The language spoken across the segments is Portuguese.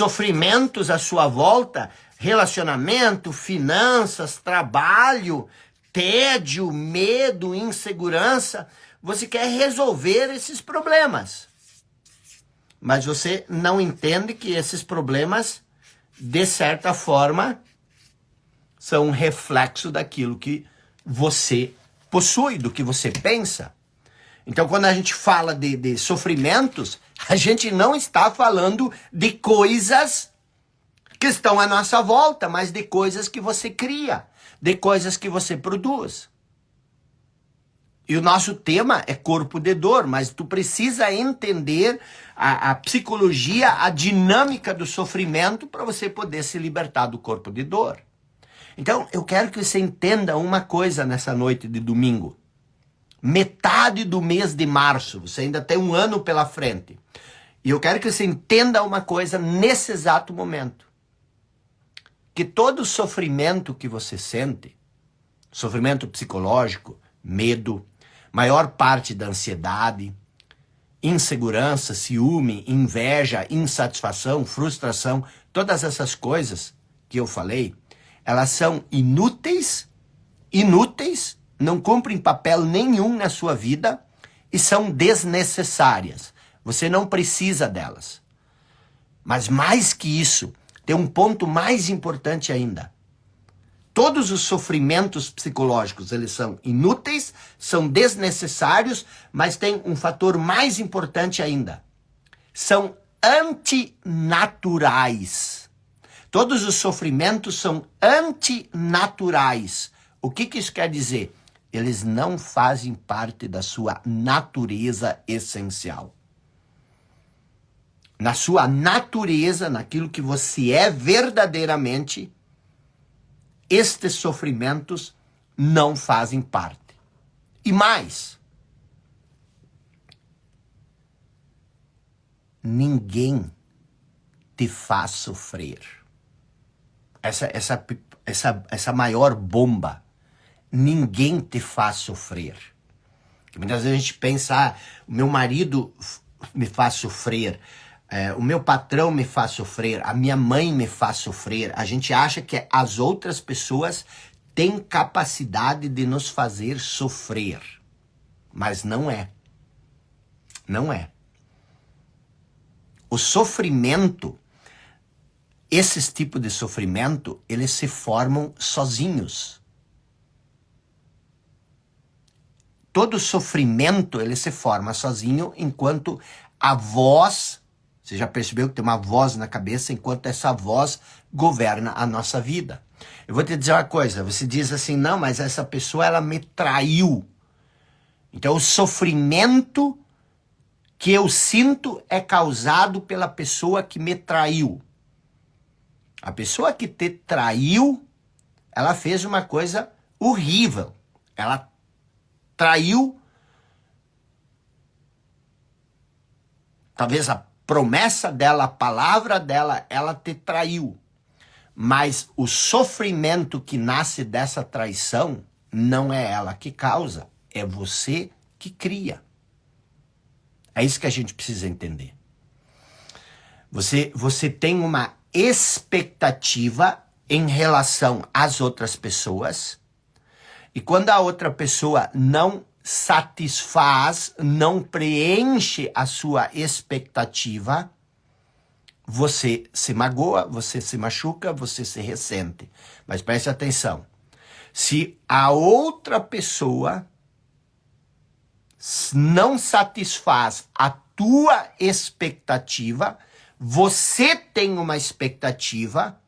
sofrimentos à sua volta, relacionamento, finanças, trabalho, tédio, medo, insegurança, você quer resolver esses problemas. Mas você não entende que esses problemas, de certa forma, são um reflexo daquilo que você possui, do que você pensa. Então, quando a gente fala de sofrimentos, a gente não está falando de coisas que estão à nossa volta, mas de coisas que você cria, de coisas que você produz. E o nosso tema é corpo de dor, mas tu precisa entender a psicologia, a dinâmica do sofrimento para você poder se libertar do corpo de dor. Então, eu quero que você entenda uma coisa nessa noite de domingo. Metade do mês de março, você ainda tem um ano pela frente. E eu quero que você entenda uma coisa nesse exato momento. Que todo sofrimento que você sente, sofrimento psicológico, medo, maior parte da ansiedade, insegurança, ciúme, inveja, insatisfação, frustração, todas essas coisas que eu falei, elas são inúteis, não cumprem papel nenhum na sua vida e são desnecessárias. Você não precisa delas. Mas mais que isso, tem um ponto mais importante ainda. Todos os sofrimentos psicológicos, eles são inúteis, são desnecessários, mas tem um fator mais importante ainda. São antinaturais. Todos os sofrimentos são antinaturais. O que isso quer dizer? Eles não fazem parte da sua natureza essencial. Na sua natureza, naquilo que você é verdadeiramente, estes sofrimentos não fazem parte. E mais, ninguém te faz sofrer. Essa maior bomba. Ninguém te faz sofrer. Muitas vezes a gente pensa, o meu marido me faz sofrer, o meu patrão me faz sofrer, a minha mãe me faz sofrer. A gente acha que as outras pessoas têm capacidade de nos fazer sofrer. Mas não é. Não é. O sofrimento, esses tipos de sofrimento, eles se formam sozinhos. Todo sofrimento, ele se forma sozinho, enquanto a voz, você já percebeu que tem uma voz na cabeça, enquanto essa voz governa a nossa vida. Eu vou te dizer uma coisa, você diz assim, não, mas essa pessoa, ela me traiu. Então, o sofrimento que eu sinto é causado pela pessoa que me traiu. A pessoa que te traiu, ela fez uma coisa horrível. Ela traiu, talvez a promessa dela, a palavra dela, ela te traiu. Mas o sofrimento que nasce dessa traição não é ela que causa, é você que cria. É isso que a gente precisa entender. Você tem uma expectativa em relação às outras pessoas, e quando a outra pessoa não satisfaz, não preenche a sua expectativa, você se magoa, você se machuca, você se ressente. Mas preste atenção. Se a outra pessoa não satisfaz a tua expectativa, você tem uma expectativa,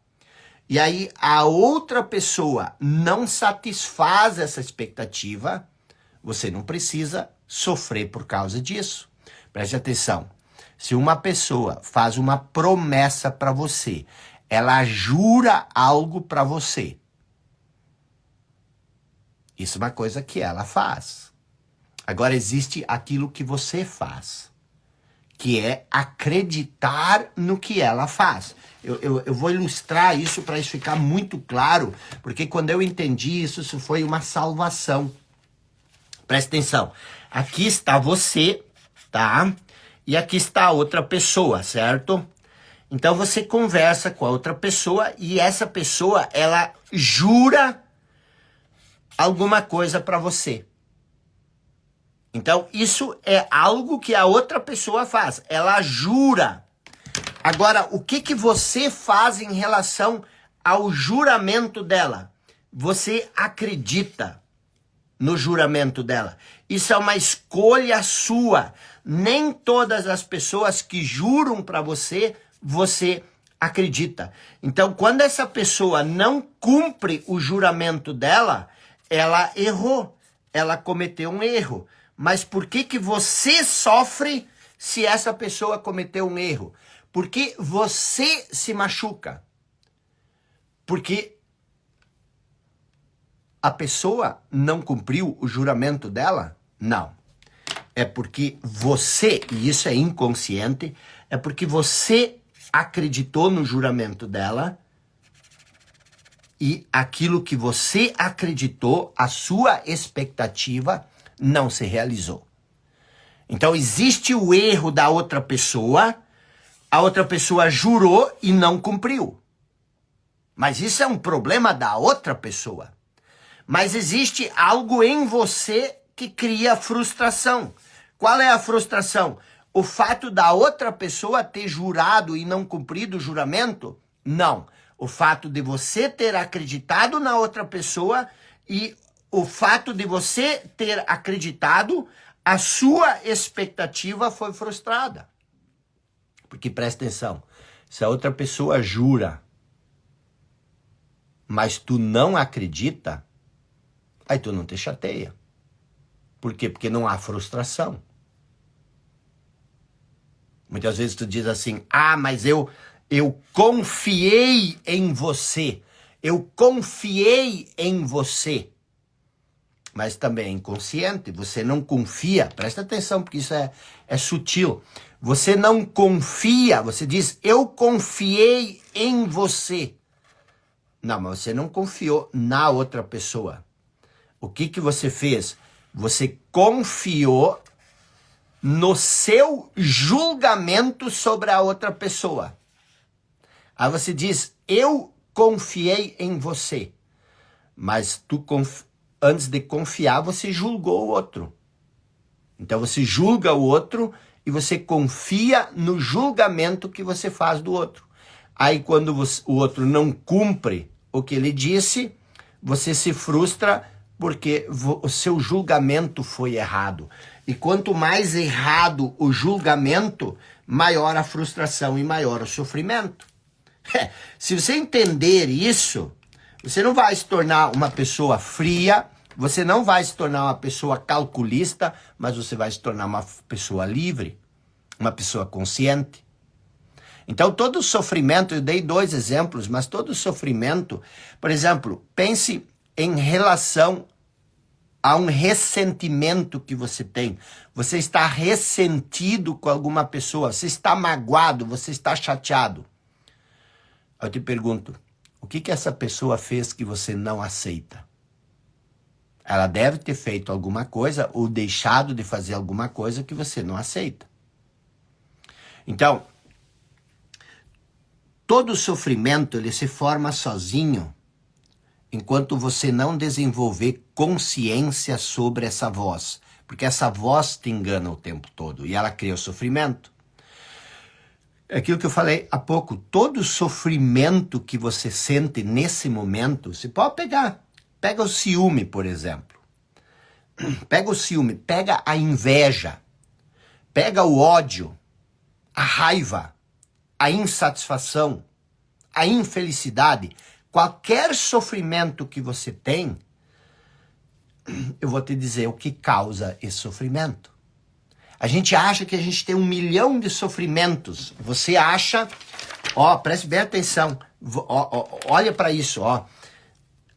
e aí a outra pessoa não satisfaz essa expectativa, você não precisa sofrer por causa disso. Preste atenção. Se uma pessoa faz uma promessa para você, ela jura algo para você, isso é uma coisa que ela faz. Agora existe aquilo que você faz, que é acreditar no que ela faz. Eu vou ilustrar isso para isso ficar muito claro, porque quando eu entendi isso, isso foi uma salvação. Presta atenção. Aqui está você, tá? E aqui está a outra pessoa, certo? Então você conversa com a outra pessoa e essa pessoa, ela jura alguma coisa para você. Então isso é algo que a outra pessoa faz. Ela jura. Agora, o que você faz em relação ao juramento dela? Você acredita no juramento dela. Isso é uma escolha sua. Nem todas as pessoas que juram para você, você acredita. Então, quando essa pessoa não cumpre o juramento dela, ela errou. Ela cometeu um erro. Mas por que você sofre se essa pessoa cometeu um erro? Porque você se machuca. Porque a pessoa não cumpriu o juramento dela? Não. É porque você, e isso é inconsciente, é porque você acreditou no juramento dela e aquilo que você acreditou, a sua expectativa, não se realizou. Então existe o erro da outra pessoa, a outra pessoa jurou e não cumpriu. Mas isso é um problema da outra pessoa. Mas existe algo em você que cria frustração. Qual é a frustração? O fato da outra pessoa ter jurado e não cumprido o juramento? Não. O fato de você ter acreditado na outra pessoa e o fato de você ter acreditado, a sua expectativa foi frustrada. Porque presta atenção, se a outra pessoa jura, mas tu não acredita, aí tu não te chateia. Por quê? Porque não há frustração. Muitas vezes tu diz assim, mas eu confiei em você. Eu confiei em você. Mas também é inconsciente, você não confia. Presta atenção, porque isso é sutil. Você não confia, você diz, eu confiei em você. Não, mas você não confiou na outra pessoa. O que você fez? Você confiou no seu julgamento sobre a outra pessoa. Aí você diz, eu confiei em você. Mas antes de confiar, você julgou o outro. Então você julga o outro e você confia no julgamento que você faz do outro. Aí quando o outro não cumpre o que ele disse, você se frustra porque o seu julgamento foi errado. E quanto mais errado o julgamento, maior a frustração e maior o sofrimento. Se você entender isso, você não vai se tornar uma pessoa fria, você não vai se tornar uma pessoa calculista, mas você vai se tornar uma pessoa livre, uma pessoa consciente. Então, todo sofrimento, eu dei 2 exemplos, mas todo sofrimento, por exemplo, pense em relação a um ressentimento que você tem. Você está ressentido com alguma pessoa, você está magoado, você está chateado. Eu te pergunto, o que essa pessoa fez que você não aceita? Ela deve ter feito alguma coisa ou deixado de fazer alguma coisa que você não aceita. Então, todo sofrimento ele se forma sozinho enquanto você não desenvolver consciência sobre essa voz. Porque essa voz te engana o tempo todo e ela cria o sofrimento. É aquilo que eu falei há pouco, todo sofrimento que você sente nesse momento, você pode pegar. Pega o ciúme, por exemplo. Pega o ciúme, pega a inveja, pega o ódio, a raiva, a insatisfação, a infelicidade. Qualquer sofrimento que você tem, eu vou te dizer o que causa esse sofrimento. A gente acha que a gente tem 1 milhão de sofrimentos. Você acha, preste bem atenção, olha para isso,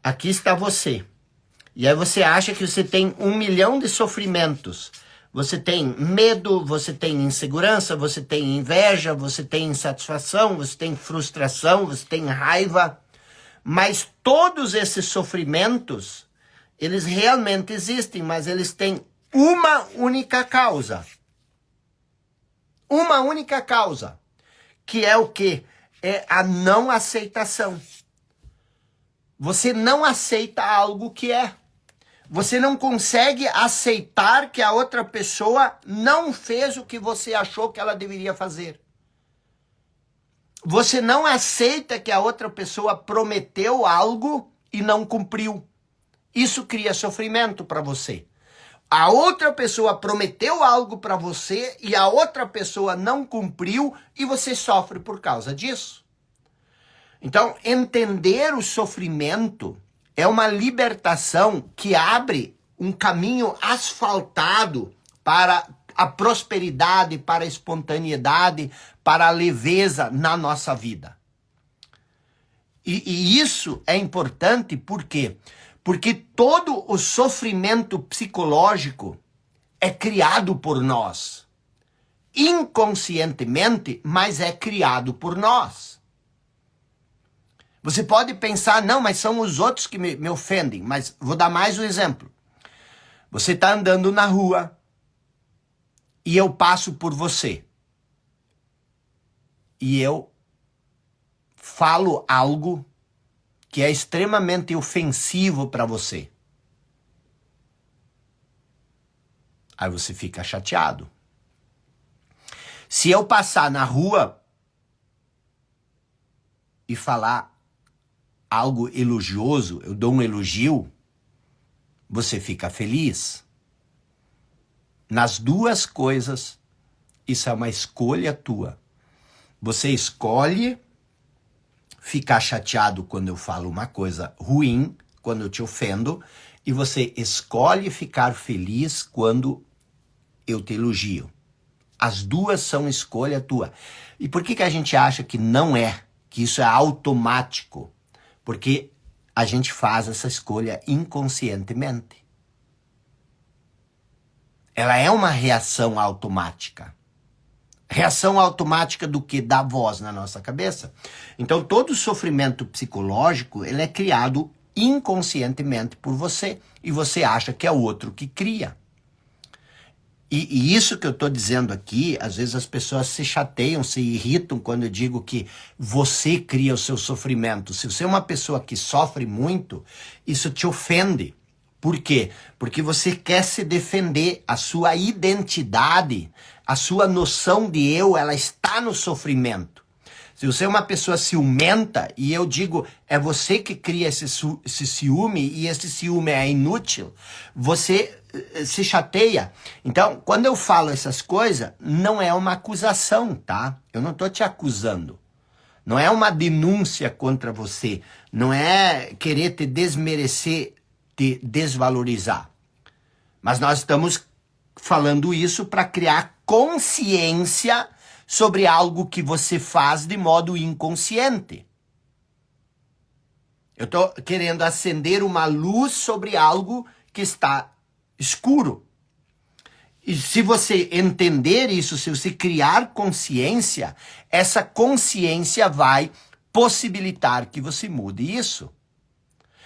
aqui está você. E aí você acha que você tem 1 milhão de sofrimentos. Você tem medo, você tem insegurança, você tem inveja, você tem insatisfação, você tem frustração, você tem raiva. Mas todos esses sofrimentos, eles realmente existem, mas eles têm uma única causa. Uma única causa. Que é o quê? é a não aceitação. Você não aceita algo que é. Você não consegue aceitar que a outra pessoa não fez o que você achou que ela deveria fazer. Você não aceita que a outra pessoa prometeu algo e não cumpriu. Isso cria sofrimento para você. A outra pessoa prometeu algo para você e a outra pessoa não cumpriu e você sofre por causa disso. Então, entender o sofrimento é uma libertação que abre um caminho asfaltado para a prosperidade, para a espontaneidade, para a leveza na nossa vida. E isso é importante por quê? Porque todo o sofrimento psicológico é criado por nós. Inconscientemente, mas é criado por nós. Você pode pensar, não, mas são os outros que me ofendem. Mas vou dar mais um exemplo. Você está andando na rua e eu passo por você. E eu falo algo que é extremamente ofensivo para você. Aí você fica chateado. Se eu passar na rua e falar algo elogioso, eu dou um elogio, você fica feliz. Nas duas coisas, isso é uma escolha tua. Você escolhe ficar chateado quando eu falo uma coisa ruim, quando eu te ofendo, e você escolhe ficar feliz quando eu te elogio. As duas são escolha tua. E por que a gente acha que não é? Que isso é automático? Porque a gente faz essa escolha inconscientemente. Ela é uma reação automática. Reação automática do que? Da voz na nossa cabeça. Então, todo sofrimento psicológico, ele é criado inconscientemente por você. E você acha que é o outro que cria. E isso que eu estou dizendo aqui, às vezes as pessoas se chateiam, se irritam quando eu digo que você cria o seu sofrimento. Se você é uma pessoa que sofre muito, isso te ofende. Por quê? Porque você quer se defender, a sua identidade, a sua noção de eu, ela está no sofrimento. Se você é uma pessoa ciumenta, e eu digo, é você que cria esse ciúme, e esse ciúme é inútil, você se chateia. Então, quando eu falo essas coisas, não é uma acusação, tá? Eu não estou te acusando. Não é uma denúncia contra você. Não é querer te desmerecer, te desvalorizar. Mas nós estamos falando isso para criar consciência sobre algo que você faz de modo inconsciente. Eu estou querendo acender uma luz sobre algo que está escuro. E se você entender isso, se você criar consciência, essa consciência vai possibilitar que você mude isso.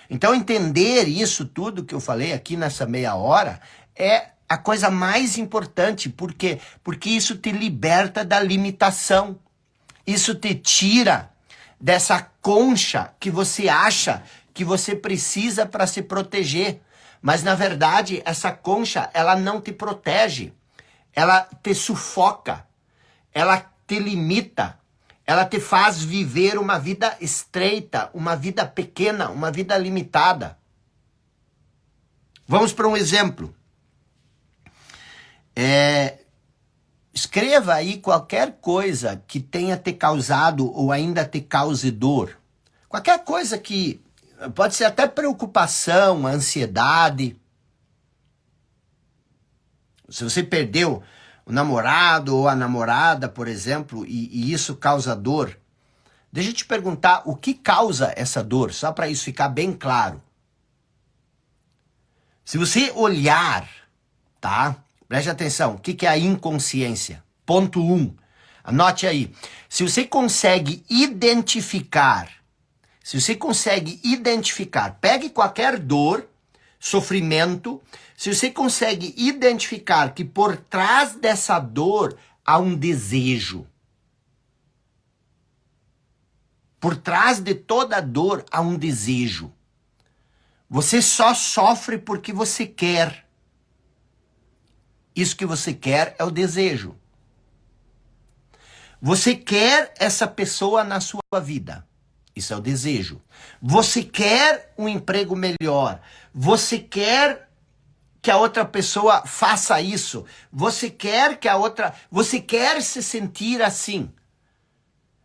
Então, entender isso tudo que eu falei aqui nessa meia hora é a coisa mais importante. Por quê? Porque isso te liberta da limitação. Isso te tira dessa concha que você acha que você precisa para se proteger. Mas, na verdade, essa concha, ela não te protege. Ela te sufoca. Ela te limita. Ela te faz viver uma vida estreita, uma vida pequena, uma vida limitada. Vamos para um exemplo. Escreva aí qualquer coisa que tenha te causado ou ainda te cause dor. Qualquer coisa que pode ser até preocupação, ansiedade. Se você perdeu o namorado ou a namorada, por exemplo, e isso causa dor, deixa eu te perguntar o que causa essa dor, só para isso ficar bem claro. Se você olhar, tá? Preste atenção, o que é a inconsciência? Ponto 1, anote aí. Se você consegue identificar, pegue qualquer dor, sofrimento, se você consegue identificar que por trás dessa dor há um desejo. Por trás de toda dor há um desejo. Você só sofre porque você quer. Isso que você quer é o desejo. Você quer essa pessoa na sua vida. Isso é o desejo. Você quer um emprego melhor. Você quer que a outra pessoa faça isso. Você quer Você quer se sentir assim.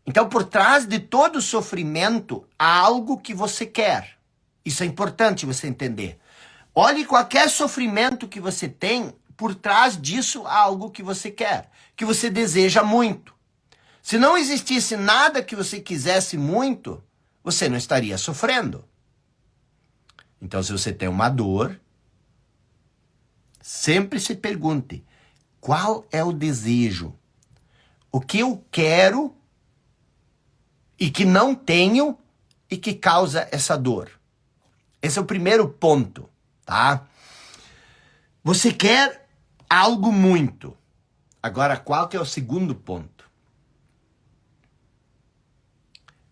Então, por trás de todo sofrimento, há algo que você quer. Isso é importante você entender. Olhe qualquer sofrimento que você tem, por trás disso há algo que você quer, que você deseja muito. Se não existisse nada que você quisesse muito, você não estaria sofrendo. Então, se você tem uma dor, sempre se pergunte, qual é o desejo? O que eu quero e que não tenho e que causa essa dor? Esse é o primeiro ponto, tá? Você quer algo muito. Agora, qual que é o segundo ponto?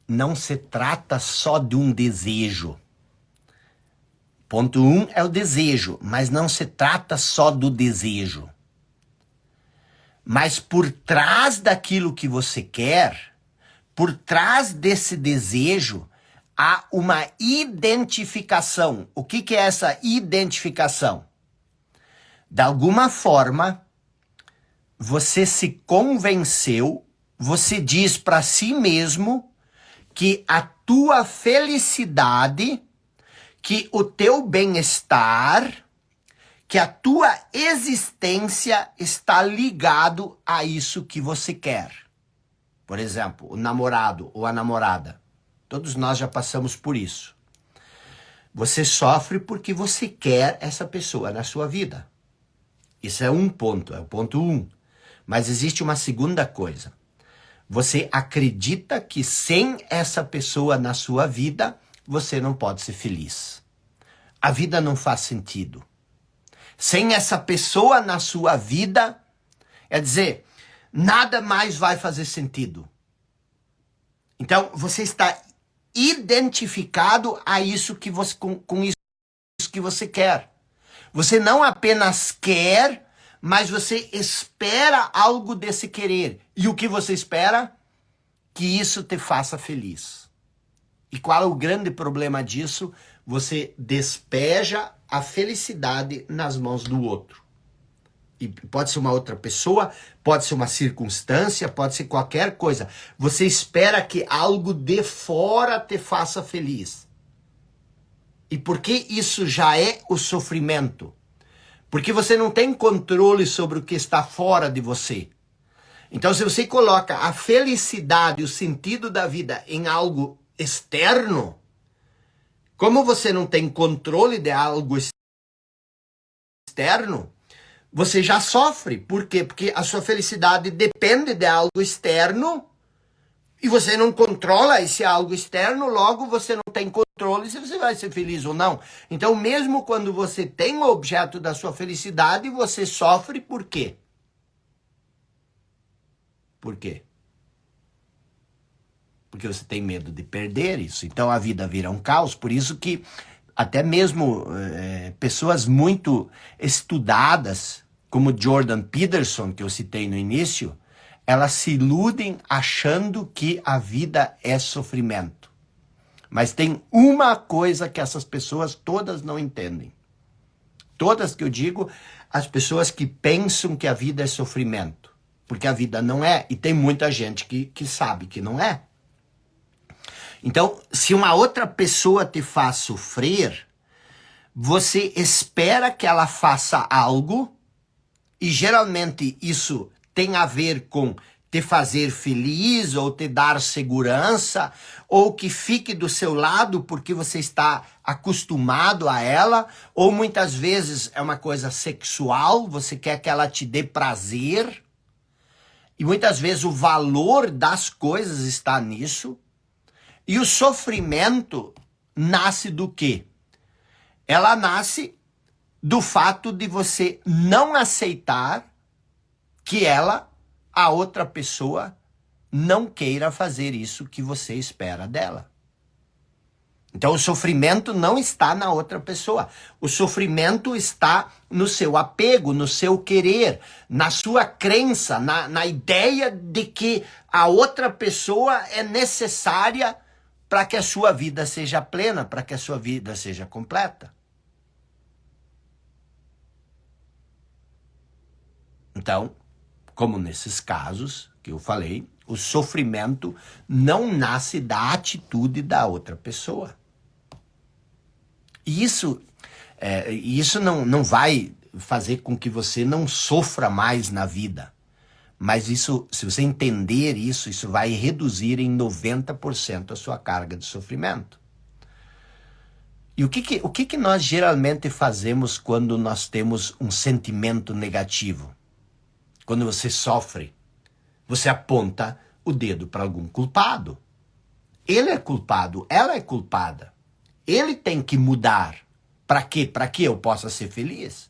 Não se trata só de um desejo. Ponto 1 é o desejo, mas não se trata só do desejo. Mas por trás daquilo que você quer, por trás desse desejo, há uma identificação. O que é essa identificação? De alguma forma, você se convenceu, você diz para si mesmo que a tua felicidade, que o teu bem-estar, que a tua existência está ligado a isso que você quer. Por exemplo, o namorado ou a namorada. Todos nós já passamos por isso. Você sofre porque você quer essa pessoa na sua vida. Isso é um ponto, é o ponto 1. Mas existe uma segunda coisa. Você acredita que sem essa pessoa na sua vida, você não pode ser feliz. A vida não faz sentido. Sem essa pessoa na sua vida, é dizer, nada mais vai fazer sentido. Então, você está identificado a isso que você, com isso que você quer. Você não apenas quer, mas você espera algo desse querer. E o que você espera? Que isso te faça feliz. E qual é o grande problema disso? Você despeja a felicidade nas mãos do outro. E pode ser uma outra pessoa, pode ser uma circunstância, pode ser qualquer coisa. Você espera que algo de fora te faça feliz. E por que isso já é o sofrimento? Porque você não tem controle sobre o que está fora de você. Então, se você coloca a felicidade, o sentido da vida em algo externo, como você não tem controle de algo externo, você já sofre. Por quê? Porque a sua felicidade depende de algo externo e você não controla esse algo externo, logo você não tem controle se você vai ser feliz ou não. Então, mesmo quando você tem o objeto da sua felicidade, você sofre por quê? Por quê? Porque você tem medo de perder isso. Então a vida vira um caos. Por isso que até mesmo pessoas muito estudadas, como Jordan Peterson, que eu citei no início, elas se iludem achando que a vida é sofrimento. Mas tem uma coisa que essas pessoas todas não entendem. Todas que eu digo, as pessoas que pensam que a vida é sofrimento. Porque a vida não é, e tem muita gente que sabe que não é. Então, se uma outra pessoa te faz sofrer, você espera que ela faça algo, e geralmente isso tem a ver com te fazer feliz, ou te dar segurança, ou que fique do seu lado porque você está acostumado a ela, ou muitas vezes é uma coisa sexual, você quer que ela te dê prazer. E muitas vezes o valor das coisas está nisso. E o sofrimento nasce do quê? Ela nasce do fato de você não aceitar que ela, a outra pessoa, não queira fazer isso que você espera dela. Então o sofrimento não está na outra pessoa. O sofrimento está no seu apego, no seu querer, na sua crença, na ideia de que a outra pessoa é necessária para que a sua vida seja plena, para que a sua vida seja completa. Então, como nesses casos que eu falei, o sofrimento não nasce da atitude da outra pessoa. E isso não vai fazer com que você não sofra mais na vida. Mas isso, se você entender isso, isso vai reduzir em 90% a sua carga de sofrimento. E o que nós geralmente fazemos quando nós temos um sentimento negativo? Quando você sofre, você aponta o dedo para algum culpado. Ele é culpado, ela é culpada. Ele tem que mudar. Para quê? Para que eu possa ser feliz.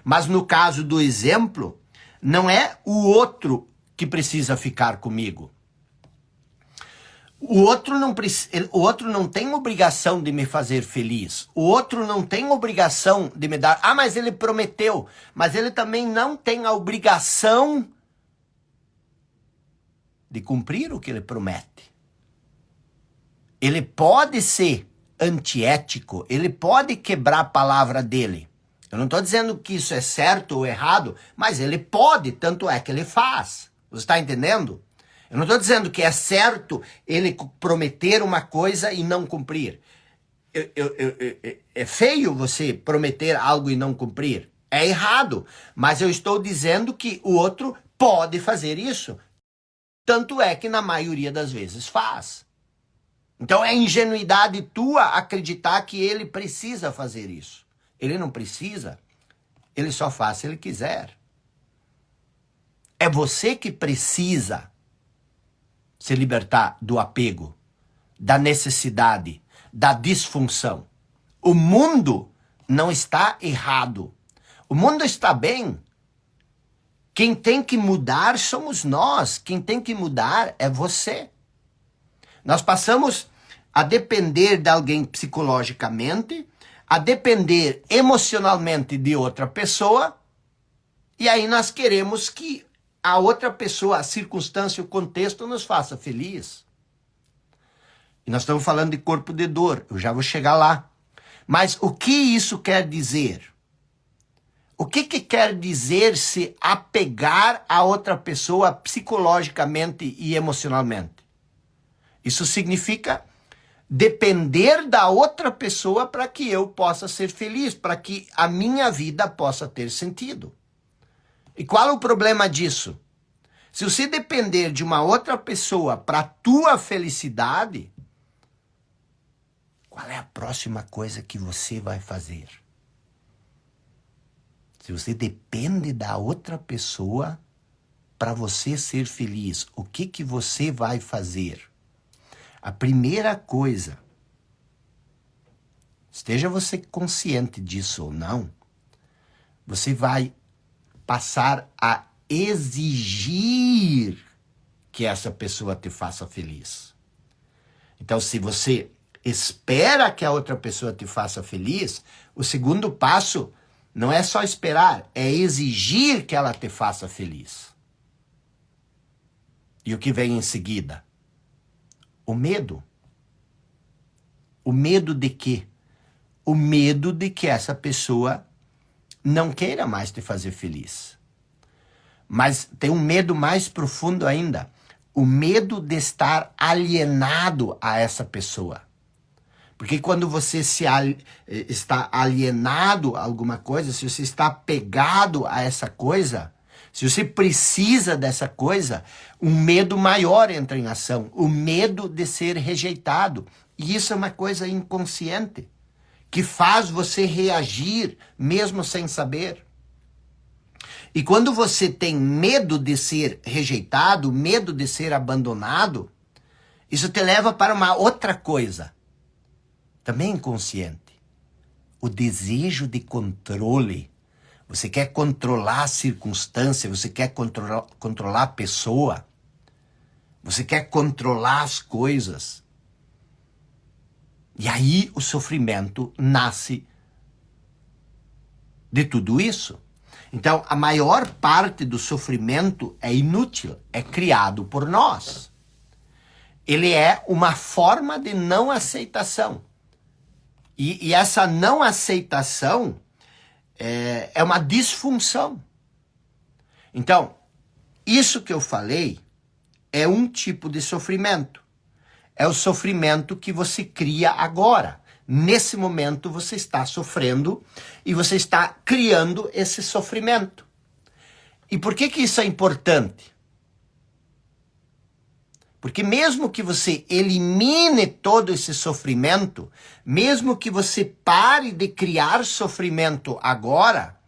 Mas no caso do exemplo, não é o outro que precisa ficar comigo. O outro não tem obrigação de me fazer feliz. O outro não tem obrigação de me dar... Ah, mas ele prometeu. Mas ele também não tem a obrigação de cumprir o que ele promete. Ele pode ser antiético, ele pode quebrar a palavra dele. Eu não estou dizendo que isso é certo ou errado, mas ele pode, tanto é que ele faz. Você está entendendo? Eu não estou dizendo que é certo ele prometer uma coisa e não cumprir. É feio você prometer algo e não cumprir. É errado. Mas eu estou dizendo que o outro pode fazer isso. Tanto é que na maioria das vezes faz. Então é ingenuidade tua acreditar que ele precisa fazer isso. Ele não precisa. Ele só faz se ele quiser. É você que precisa se libertar do apego, da necessidade, da disfunção. O mundo não está errado. O mundo está bem. Quem tem que mudar somos nós. Quem tem que mudar é você. Nós passamos a depender de alguém psicologicamente, a depender emocionalmente de outra pessoa, e aí nós queremos que a outra pessoa, a circunstância, o contexto nos faça feliz. E nós estamos falando de corpo de dor, eu já vou chegar lá. Mas o que isso quer dizer? O que quer dizer se apegar a outra pessoa psicologicamente e emocionalmente? Isso significa depender da outra pessoa para que eu possa ser feliz, para que a minha vida possa ter sentido. E qual é o problema disso? Se você depender de uma outra pessoa para a tua felicidade, qual é a próxima coisa que você vai fazer? Se você depende da outra pessoa para você ser feliz, o que você vai fazer? A primeira coisa, esteja você consciente disso ou não, você vai passar a exigir que essa pessoa te faça feliz. Então, se você espera que a outra pessoa te faça feliz, o segundo passo não é só esperar, é exigir que ela te faça feliz. E o que vem em seguida? O medo. O medo de quê? O medo de que essa pessoa não queira mais te fazer feliz. Mas tem um medo mais profundo ainda. O medo de estar alienado a essa pessoa. Porque quando você está alienado a alguma coisa, se você está apegado a essa coisa, se você precisa dessa coisa, um medo maior entra em ação. O medo de ser rejeitado. E isso é uma coisa inconsciente, que faz você reagir mesmo sem saber. E quando você tem medo de ser rejeitado, medo de ser abandonado, isso te leva para uma outra coisa, também inconsciente. O desejo de controle. Você quer controlar a circunstância, você quer controlar a pessoa. Você quer controlar as coisas. E aí o sofrimento nasce de tudo isso. Então, a maior parte do sofrimento é inútil, é criado por nós. Ele é uma forma de não aceitação. E essa não aceitação é uma disfunção. Então, isso que eu falei é um tipo de sofrimento. É o sofrimento que você cria agora. Nesse momento você está sofrendo e você está criando esse sofrimento. E por que isso é importante? Porque mesmo que você elimine todo esse sofrimento, mesmo que você pare de criar sofrimento agora,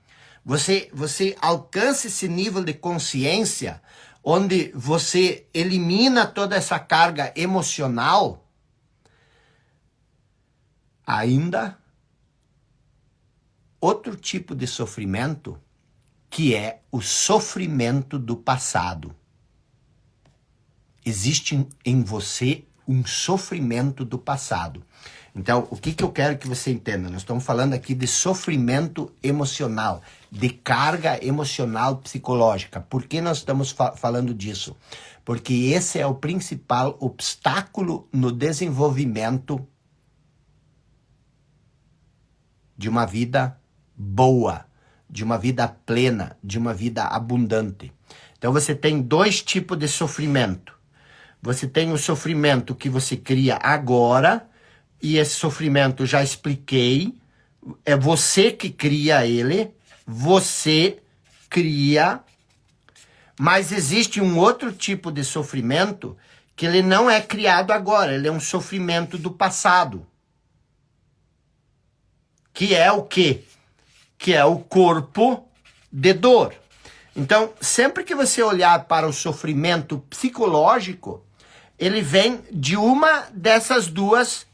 você alcance esse nível de consciência onde você elimina toda essa carga emocional, ainda outro tipo de sofrimento, que é o sofrimento do passado. Existe em você um sofrimento do passado. Então, o que eu quero que você entenda? Nós estamos falando aqui de sofrimento emocional, de carga emocional psicológica. Por que nós estamos falando disso? Porque esse é o principal obstáculo no desenvolvimento de uma vida boa, de uma vida plena, de uma vida abundante. Então você tem dois tipos de sofrimento. Você tem o sofrimento que você cria agora, e esse sofrimento, já expliquei, é você que cria ele, você cria, mas existe um outro tipo de sofrimento que ele não é criado agora, ele é um sofrimento do passado. Que é o quê? Que é o corpo de dor. Então, sempre que você olhar para o sofrimento psicológico, ele vem de uma dessas duas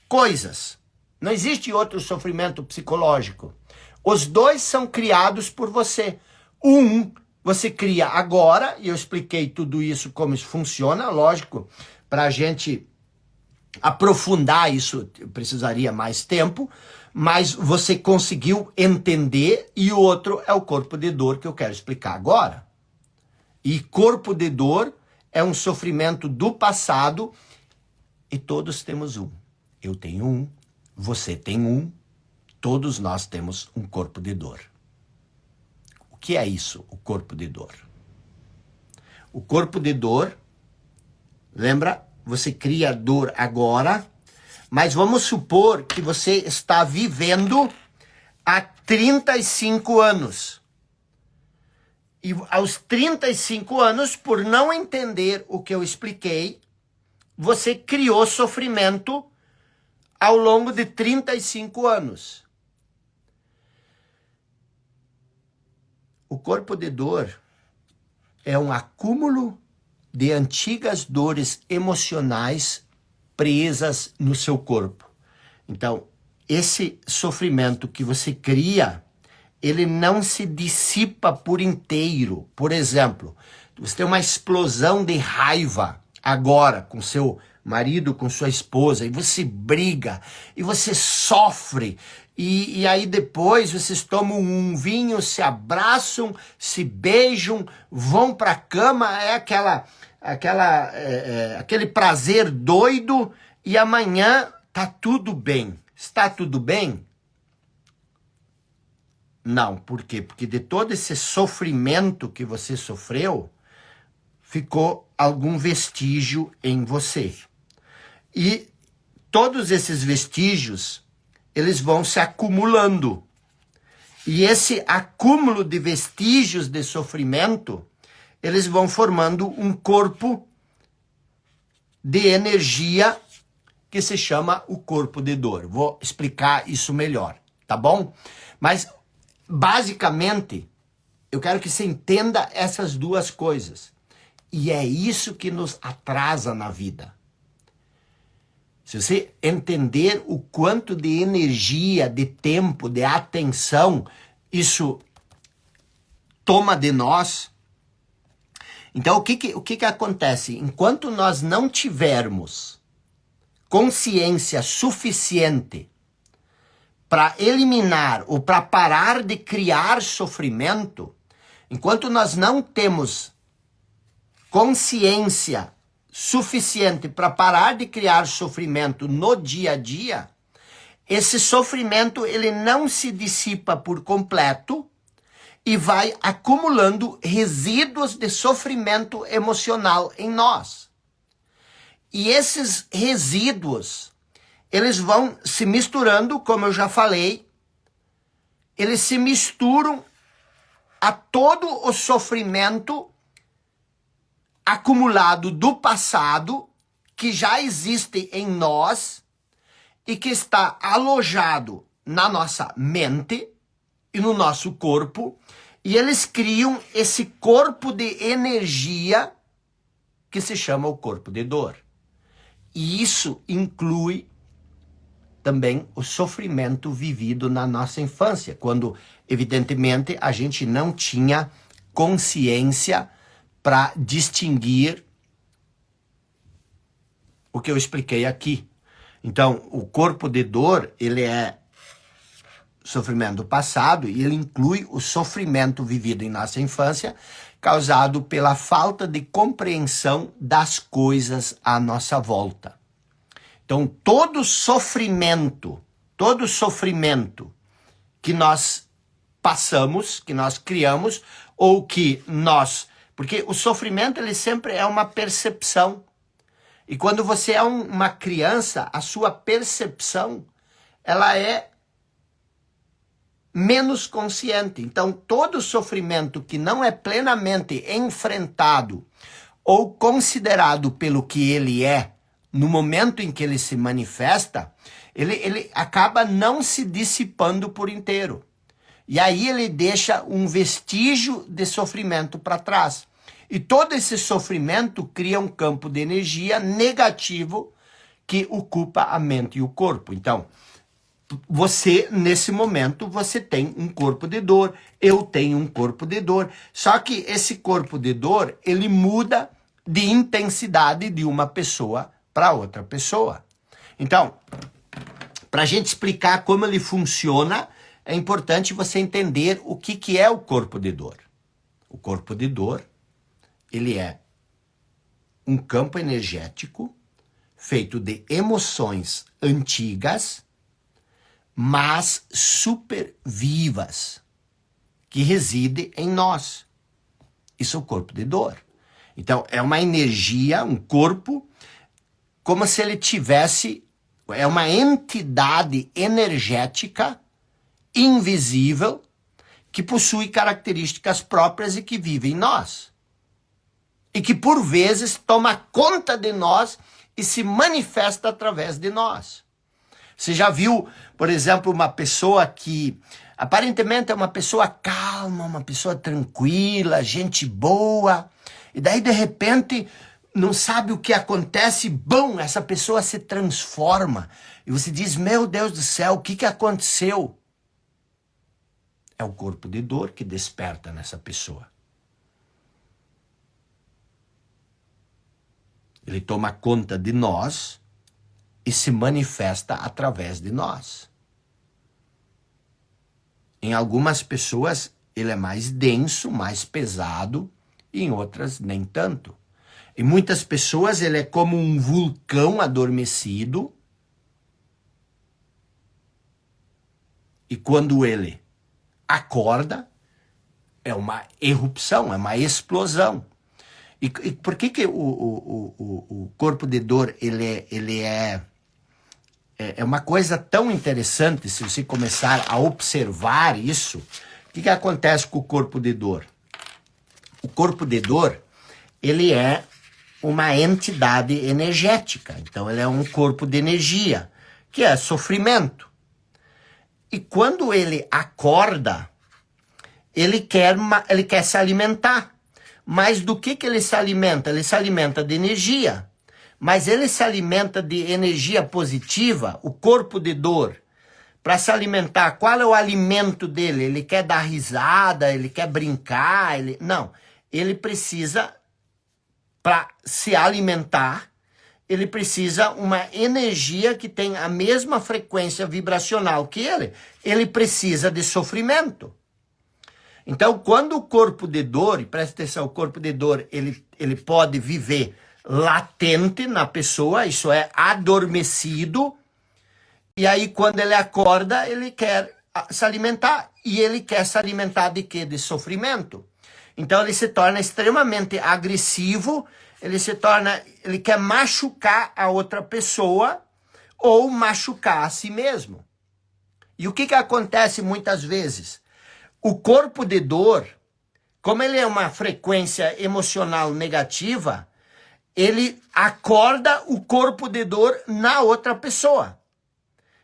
coisas. Não existe outro sofrimento psicológico. Os dois são criados por você. Um, você cria agora, e eu expliquei tudo isso, como isso funciona, lógico, para a gente aprofundar isso, precisaria mais tempo, mas você conseguiu entender, e o outro é o corpo de dor que eu quero explicar agora. E corpo de dor é um sofrimento do passado, e todos temos um. Eu tenho um, você tem um, todos nós temos um corpo de dor. O que é isso, o corpo de dor? O corpo de dor, lembra? Você cria dor agora, mas vamos supor que você está vivendo há 35 anos. E aos 35 anos, por não entender o que eu expliquei, você criou sofrimento ao longo de 35 anos. O corpo de dor é um acúmulo de antigas dores emocionais presas no seu corpo. Então, esse sofrimento que você cria, ele não se dissipa por inteiro. Por exemplo, você tem uma explosão de raiva agora com seu marido, com sua esposa, e você briga, e você sofre, e aí depois vocês tomam um vinho, se abraçam, se beijam, vão para a cama, é aquele prazer doido, e amanhã tá tudo bem. Está tudo bem? Não, por quê? Porque de todo esse sofrimento que você sofreu, ficou algum vestígio em você. E todos esses vestígios, eles vão se acumulando. E esse acúmulo de vestígios de sofrimento, eles vão formando um corpo de energia que se chama o corpo de dor. Vou explicar isso melhor, tá bom? Mas, basicamente, eu quero que você entenda essas duas coisas. E é isso que nos atrasa na vida. Se você entender o quanto de energia, de tempo, de atenção isso toma de nós, Então, o que acontece? Enquanto nós não tivermos consciência suficiente para eliminar ou para parar de criar sofrimento, enquanto nós não temos consciência suficiente para parar de criar sofrimento no dia a dia, esse sofrimento ele não se dissipa por completo e vai acumulando resíduos de sofrimento emocional em nós. E esses resíduos, eles vão se misturando, como eu já falei, eles se misturam a todo o sofrimento acumulado do passado, que já existe em nós e que está alojado na nossa mente e no nosso corpo, e eles criam esse corpo de energia que se chama o corpo de dor. E isso inclui também o sofrimento vivido na nossa infância, quando, evidentemente, a gente não tinha consciência para distinguir o que eu expliquei aqui. Então, o corpo de dor, ele é sofrimento do passado e ele inclui o sofrimento vivido em nossa infância, causado pela falta de compreensão das coisas à nossa volta. Então, todo sofrimento que nós passamos, que nós criamos, ou que nós... Porque o sofrimento, ele sempre é uma percepção. E quando você é uma criança, a sua percepção, ela é menos consciente. Então, todo sofrimento que não é plenamente enfrentado ou considerado pelo que ele é, no momento em que ele se manifesta, ele acaba não se dissipando por inteiro. E aí ele deixa um vestígio de sofrimento para trás. E todo esse sofrimento cria um campo de energia negativo que ocupa a mente e o corpo. Então, você, nesse momento, você tem um corpo de dor, eu tenho um corpo de dor. Só que esse corpo de dor, ele muda de intensidade de uma pessoa para outra pessoa. Então, para a gente explicar como ele funciona, é importante você entender o que é o corpo de dor. O corpo de dor, ele é um campo energético feito de emoções antigas, mas super vivas, que reside em nós. Isso é o corpo de dor. Então, é uma energia, um corpo, como se ele tivesse, é uma entidade energética invisível que possui características próprias e que vive em nós. E que, por vezes, toma conta de nós e se manifesta através de nós. Você já viu, por exemplo, uma pessoa que aparentemente é uma pessoa calma, uma pessoa tranquila, gente boa, e daí, de repente, não sabe o que acontece, bom, essa pessoa se transforma. E você diz, meu Deus do céu, o que aconteceu? É o corpo de dor que desperta nessa pessoa. Ele toma conta de nós e se manifesta através de nós. Em algumas pessoas, ele é mais denso, mais pesado, e em outras, nem tanto. Em muitas pessoas, ele é como um vulcão adormecido, e quando ele acorda, é uma erupção, é uma explosão. E por que o corpo de dor ele é uma coisa tão interessante se você começar a observar isso? O que acontece com o corpo de dor? O corpo de dor, ele é uma entidade energética. Então, ele é um corpo de energia, que é sofrimento. E quando ele acorda, ele quer se alimentar. Mas do que ele se alimenta? Ele se alimenta de energia. Mas ele se alimenta de energia positiva, o corpo de dor. Para se alimentar, qual é o alimento dele? Ele quer dar risada, ele quer brincar, não. Ele precisa para se alimentar, ele precisa uma energia que tem a mesma frequência vibracional que ele. Ele precisa de sofrimento. Então, quando o corpo de dor, e presta atenção, o corpo de dor, ele pode viver latente na pessoa, isso é, adormecido, e aí quando ele acorda, ele quer se alimentar, e ele quer se alimentar de quê? De sofrimento. Então, ele se torna extremamente agressivo, ele quer machucar a outra pessoa, ou machucar a si mesmo. E o que acontece muitas vezes? O corpo de dor, como ele é uma frequência emocional negativa, ele acorda o corpo de dor na outra pessoa.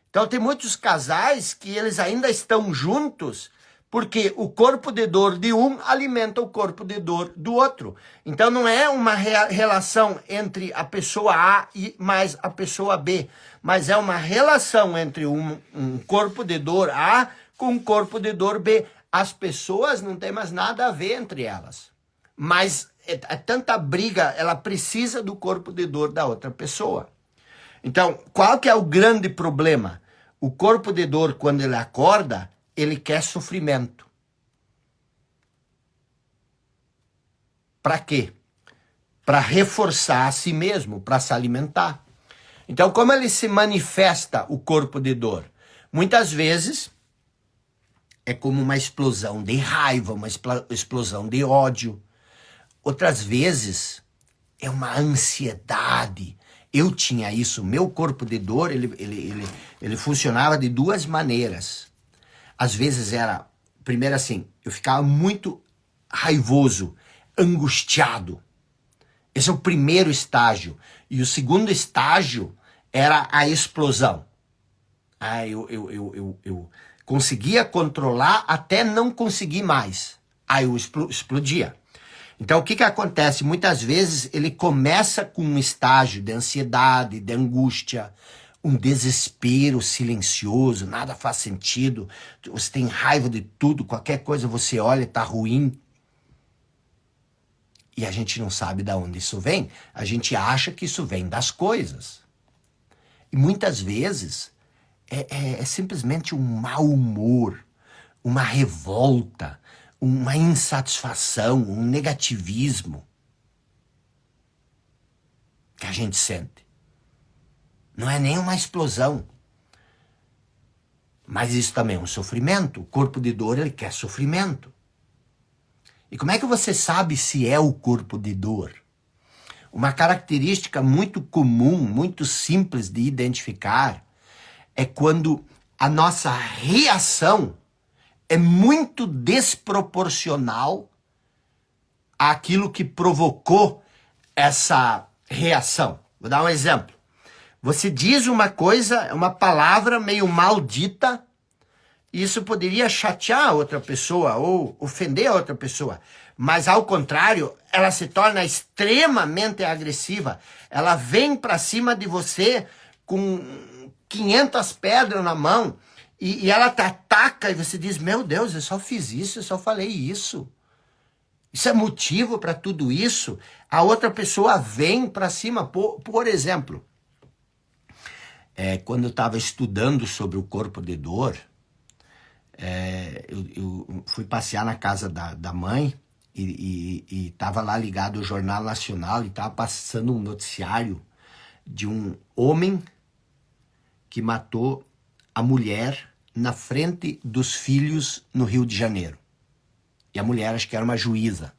Então tem muitos casais que eles ainda estão juntos porque o corpo de dor de um alimenta o corpo de dor do outro. Então não é uma relação entre a pessoa A e mais a pessoa B, mas é uma relação entre um corpo de dor A com um corpo de dor B. As pessoas não têm mais nada a ver entre elas. Mas é tanta briga, ela precisa do corpo de dor da outra pessoa. Então, qual que é o grande problema? O corpo de dor, quando ele acorda, ele quer sofrimento. Para quê? Para reforçar a si mesmo, para se alimentar. Então, como ele se manifesta, o corpo de dor? Muitas vezes é como uma explosão de raiva, uma explosão de ódio. Outras vezes é uma ansiedade. Eu tinha isso, meu corpo de dor, ele funcionava de duas maneiras. Às vezes era, primeiro assim, eu ficava muito raivoso, angustiado. Esse é o primeiro estágio. E o segundo estágio era a explosão. Eu conseguia controlar até não conseguir mais. Aí eu explodia. Então, o que acontece? Muitas vezes ele começa com um estágio de ansiedade, de angústia, um desespero silencioso, nada faz sentido, você tem raiva de tudo, qualquer coisa você olha e tá ruim. E a gente não sabe de onde isso vem. A gente acha que isso vem das coisas. E muitas vezes é simplesmente um mau humor, uma revolta, uma insatisfação, um negativismo que a gente sente. Não é nem uma explosão. Mas isso também é um sofrimento. O corpo de dor, ele quer sofrimento. E como é que você sabe se é o corpo de dor? Uma característica muito comum, muito simples de identificar, é quando a nossa reação é muito desproporcional àquilo que provocou essa reação. Vou dar um exemplo. Você diz uma coisa, uma palavra meio maldita, e isso poderia chatear a outra pessoa ou ofender a outra pessoa. Mas, ao contrário, ela se torna extremamente agressiva. Ela vem para cima de você com 500 pedras na mão e ela te ataca e você diz, meu Deus, eu só fiz isso, eu só falei isso. Isso é motivo para tudo isso? A outra pessoa vem para cima. Por exemplo, quando eu estava estudando sobre o corpo de dor, eu fui passear na casa da mãe e estava lá ligado o Jornal Nacional e estava passando um noticiário de um homem que matou a mulher na frente dos filhos no Rio de Janeiro. E a mulher, acho que era uma juíza.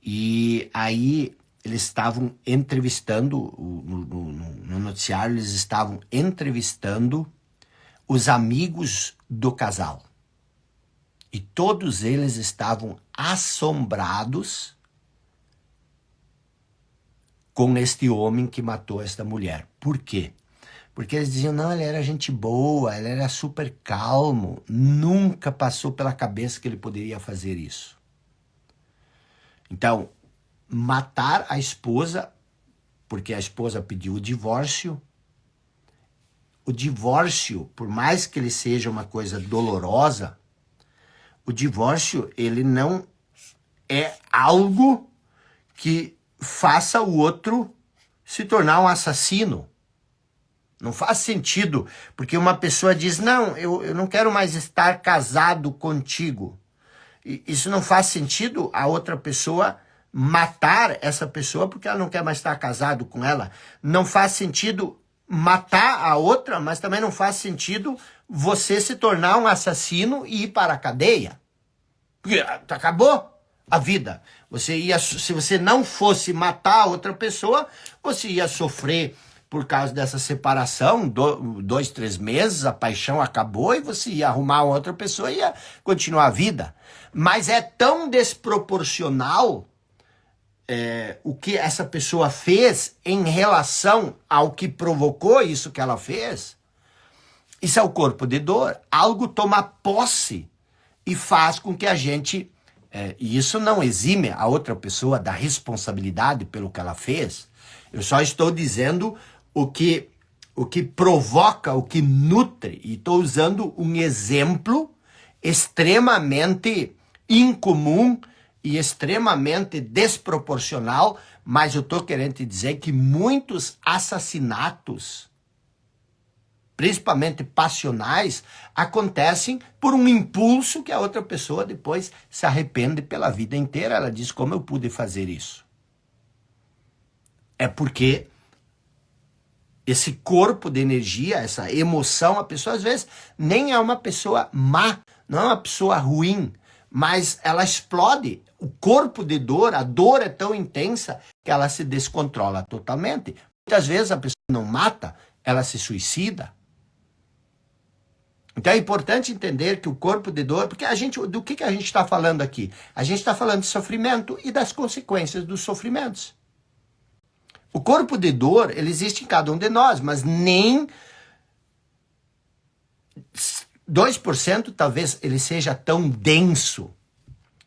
E aí eles estavam entrevistando, no noticiário, eles estavam entrevistando os amigos do casal. E todos eles estavam assombrados com este homem que matou esta mulher. Por quê? Porque eles diziam, não, ele era gente boa, ele era super calmo, nunca passou pela cabeça que ele poderia fazer isso. Então, matar a esposa, porque a esposa pediu o divórcio, por mais que ele seja uma coisa dolorosa, o divórcio, ele não é algo que faça o outro se tornar um assassino. Não faz sentido, porque uma pessoa diz, não, eu não quero mais estar casado contigo. Isso não faz sentido a outra pessoa matar essa pessoa porque ela não quer mais estar casado com ela. Não faz sentido matar a outra, mas também não faz sentido você se tornar um assassino e ir para a cadeia. Porque acabou a vida. Se você não fosse matar a outra pessoa, você ia sofrer por causa dessa separação, 2, 3 meses, a paixão acabou e você ia arrumar outra pessoa e ia continuar a vida. Mas é tão desproporcional o que essa pessoa fez em relação ao que provocou isso que ela fez. Isso é o corpo de dor. Algo toma posse e faz com que a gente... e isso não exime a outra pessoa da responsabilidade pelo que ela fez. Eu só estou dizendo o que provoca, o que nutre. E estou usando um exemplo extremamente incomum e extremamente desproporcional, mas eu estou querendo te dizer que muitos assassinatos, principalmente passionais, acontecem por um impulso que a outra pessoa depois se arrepende pela vida inteira. Ela diz, como eu pude fazer isso? É porque esse corpo de energia, essa emoção, a pessoa às vezes nem é uma pessoa má, não é uma pessoa ruim, mas ela explode. O corpo de dor, a dor é tão intensa que ela se descontrola totalmente. Muitas vezes a pessoa não mata, ela se suicida. Então é importante entender que o corpo de dor, porque do que a gente está falando aqui? A gente está falando de sofrimento e das consequências dos sofrimentos. O corpo de dor, ele existe em cada um de nós, mas nem 2% talvez ele seja tão denso.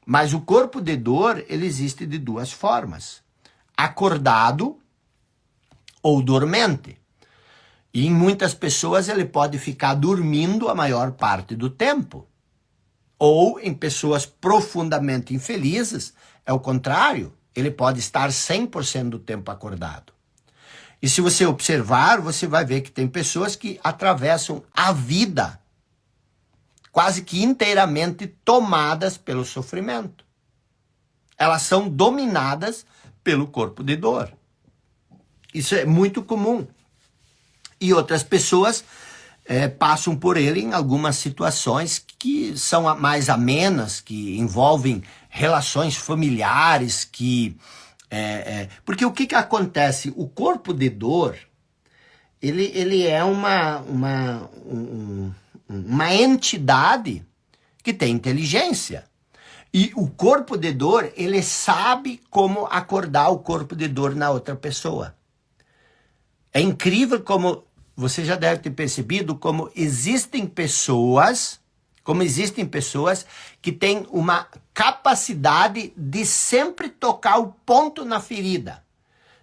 Mas o corpo de dor, ele existe de 2 formas. Acordado ou dormente. E em muitas pessoas ele pode ficar dormindo a maior parte do tempo. Ou em pessoas profundamente infelizes, é o contrário. Ele pode estar 100% do tempo acordado. E se você observar, você vai ver que tem pessoas que atravessam a vida quase que inteiramente tomadas pelo sofrimento. Elas são dominadas pelo corpo de dor. Isso é muito comum. E outras pessoas passam por ele em algumas situações que são mais amenas, que envolvem relações familiares, porque o que acontece? O corpo de dor, ele é uma entidade que tem inteligência. E o corpo de dor, ele sabe como acordar o corpo de dor na outra pessoa. É incrível como você já deve ter percebido como existem pessoas que têm uma capacidade de sempre tocar o ponto na ferida,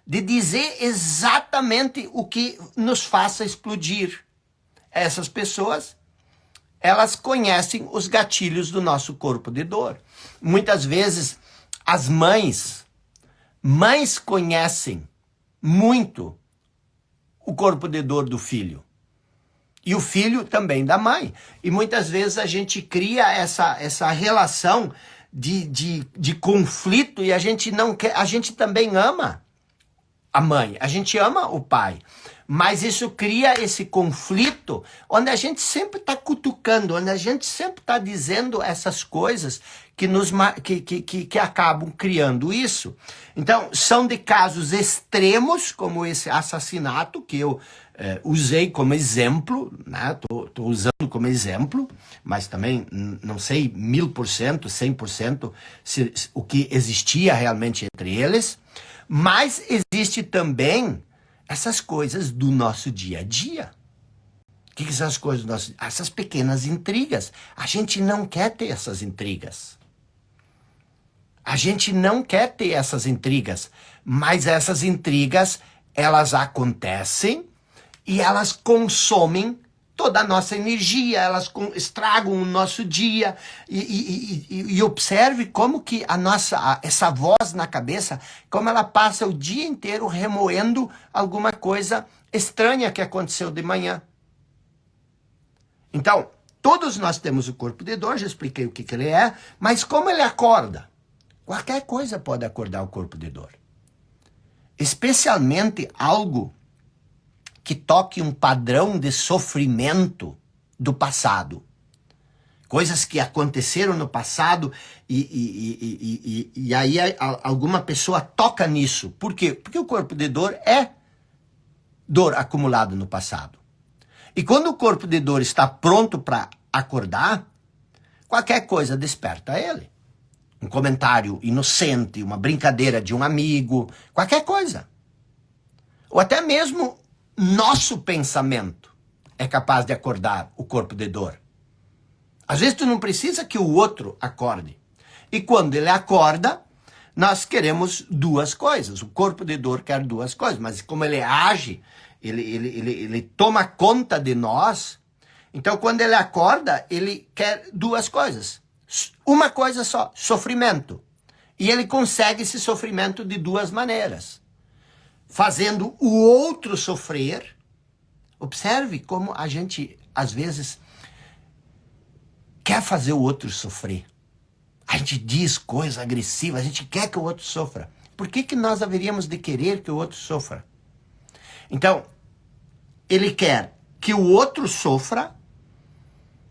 de dizer exatamente o que nos faça explodir. Essas pessoas, elas conhecem os gatilhos do nosso corpo de dor. Muitas vezes, as mães conhecem muito o corpo de dor do filho. E o filho também da mãe. E muitas vezes a gente cria essa relação de conflito e a gente não quer, a gente também ama a mãe, a gente ama o pai. Mas isso cria esse conflito onde a gente sempre está cutucando, onde a gente sempre está dizendo essas coisas que acabam criando isso. Então, são de casos extremos, como esse assassinato, que eu usei como exemplo, né? Tô usando como exemplo, mas também não sei 1000%, 100% o que existia realmente entre eles. Mas existe também essas coisas do nosso dia a dia. O que são as coisas do nosso dia? Essas pequenas intrigas. A gente não quer ter essas intrigas. A gente não quer ter essas intrigas. Mas essas intrigas, elas acontecem e elas consomem toda a nossa energia, elas estragam o nosso dia. E observe como que essa voz na cabeça, como ela passa o dia inteiro remoendo alguma coisa estranha que aconteceu de manhã. Então, todos nós temos o corpo de dor, já expliquei o que ele é, mas como ele acorda? Qualquer coisa pode acordar o corpo de dor. Especialmente algo que toque um padrão de sofrimento do passado. Coisas que aconteceram no passado e aí alguma pessoa toca nisso. Por quê? Porque o corpo de dor é dor acumulada no passado. E quando o corpo de dor está pronto para acordar, qualquer coisa desperta ele. Um comentário inocente, uma brincadeira de um amigo, qualquer coisa. Ou até mesmo nosso pensamento é capaz de acordar o corpo de dor. Às vezes tu não precisa que o outro acorde. E quando ele acorda, nós queremos duas coisas. O corpo de dor quer duas coisas, mas como ele age, ele toma conta de nós. Então quando ele acorda, ele quer duas coisas. Uma coisa só, sofrimento. E ele consegue esse sofrimento de duas maneiras. Fazendo o outro sofrer. Observe como a gente, às vezes, quer fazer o outro sofrer. A gente diz coisa agressiva, a gente quer que o outro sofra. Por que nós haveríamos de querer que o outro sofra? Então, ele quer que o outro sofra,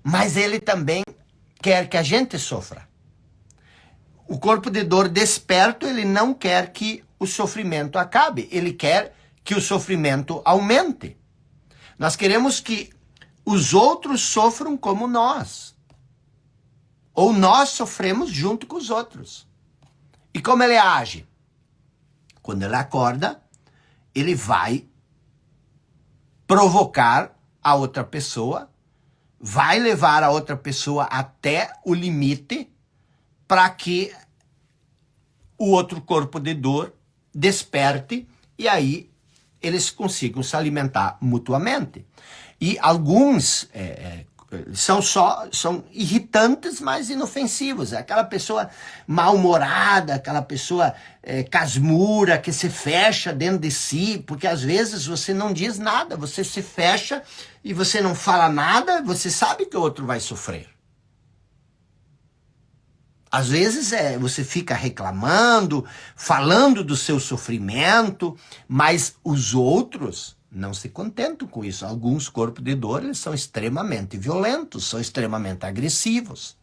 mas ele também quer que a gente sofra. O corpo de dor desperto, ele não quer que o sofrimento acabe. Ele quer que o sofrimento aumente. Nós queremos que os outros sofram como nós. Ou nós sofremos junto com os outros. E como ele age? Quando ele acorda, ele vai provocar a outra pessoa, vai levar a outra pessoa até o limite para que o outro corpo de dor desperte e aí eles consigam se alimentar mutuamente. E alguns são irritantes, mas inofensivos. É aquela pessoa mal-humorada, aquela pessoa casmura, que se fecha dentro de si, porque às vezes você não diz nada, você se fecha e você não fala nada, você sabe que o outro vai sofrer. Às vezes você fica reclamando, falando do seu sofrimento, mas os outros não se contentam com isso. Alguns corpos de dor eles são extremamente violentos, são extremamente agressivos,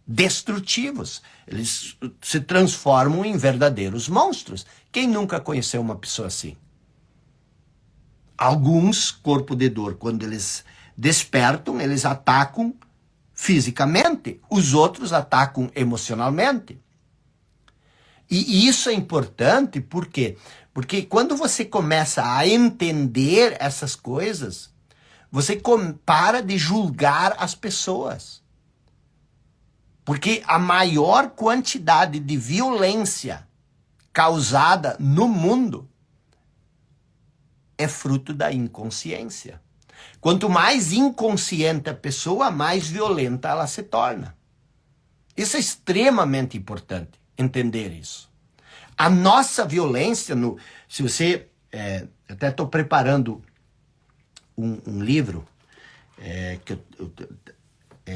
destrutivos. Eles se transformam em verdadeiros monstros. Quem nunca conheceu uma pessoa assim? Alguns corpos de dor, quando eles despertam, eles atacam fisicamente, os outros atacam emocionalmente. E isso é importante por quê? Porque quando você começa a entender essas coisas, você para de julgar as pessoas. Porque a maior quantidade de violência causada no mundo é fruto da inconsciência. Quanto mais inconsciente a pessoa, mais violenta ela se torna. Isso é extremamente importante, entender isso. A nossa violência, se você... eu até estou preparando um livro,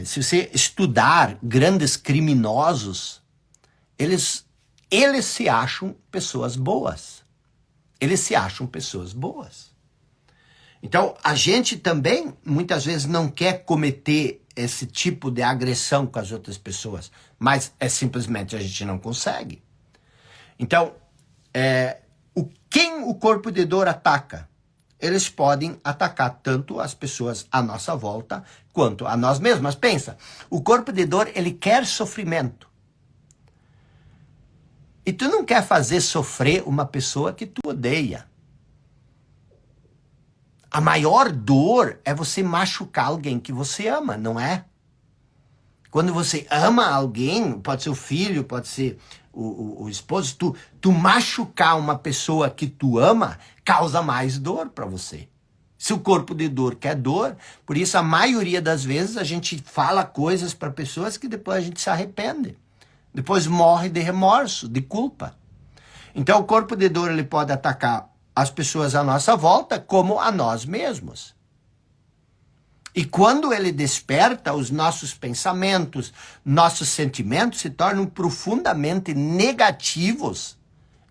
se você estudar grandes criminosos, eles se acham pessoas boas. Eles se acham pessoas boas. Então, a gente também, muitas vezes, não quer cometer esse tipo de agressão com as outras pessoas, mas simplesmente a gente não consegue. Então, quem o corpo de dor ataca? Eles podem atacar tanto as pessoas à nossa volta, quanto a nós mesmos. Mas pensa, o corpo de dor, ele quer sofrimento. E tu não quer fazer sofrer uma pessoa que tu odeia. A maior dor é você machucar alguém que você ama, não é? Quando você ama alguém, pode ser o filho, pode ser o esposo, tu machucar uma pessoa que tu ama, causa mais dor para você. Se o corpo de dor quer dor, por isso a maioria das vezes a gente fala coisas para pessoas que depois a gente se arrepende. Depois morre de remorso, de culpa. Então o corpo de dor ele pode atacar as pessoas à nossa volta como a nós mesmos. E quando ele desperta, os nossos pensamentos, nossos sentimentos se tornam profundamente negativos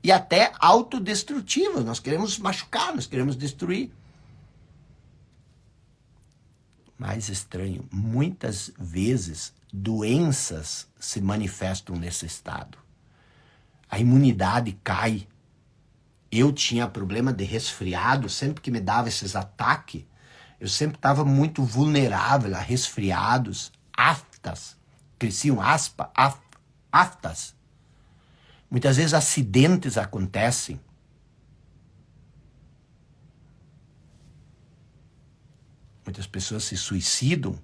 e até autodestrutivos. Nós queremos machucar, nós queremos destruir. Mais estranho, muitas vezes doenças se manifestam nesse estado. A imunidade cai. Eu tinha problema de resfriado, sempre que me dava esses ataques, eu sempre estava muito vulnerável a resfriados, aftas, cresciam aftas. Muitas vezes acidentes acontecem. Muitas pessoas se suicidam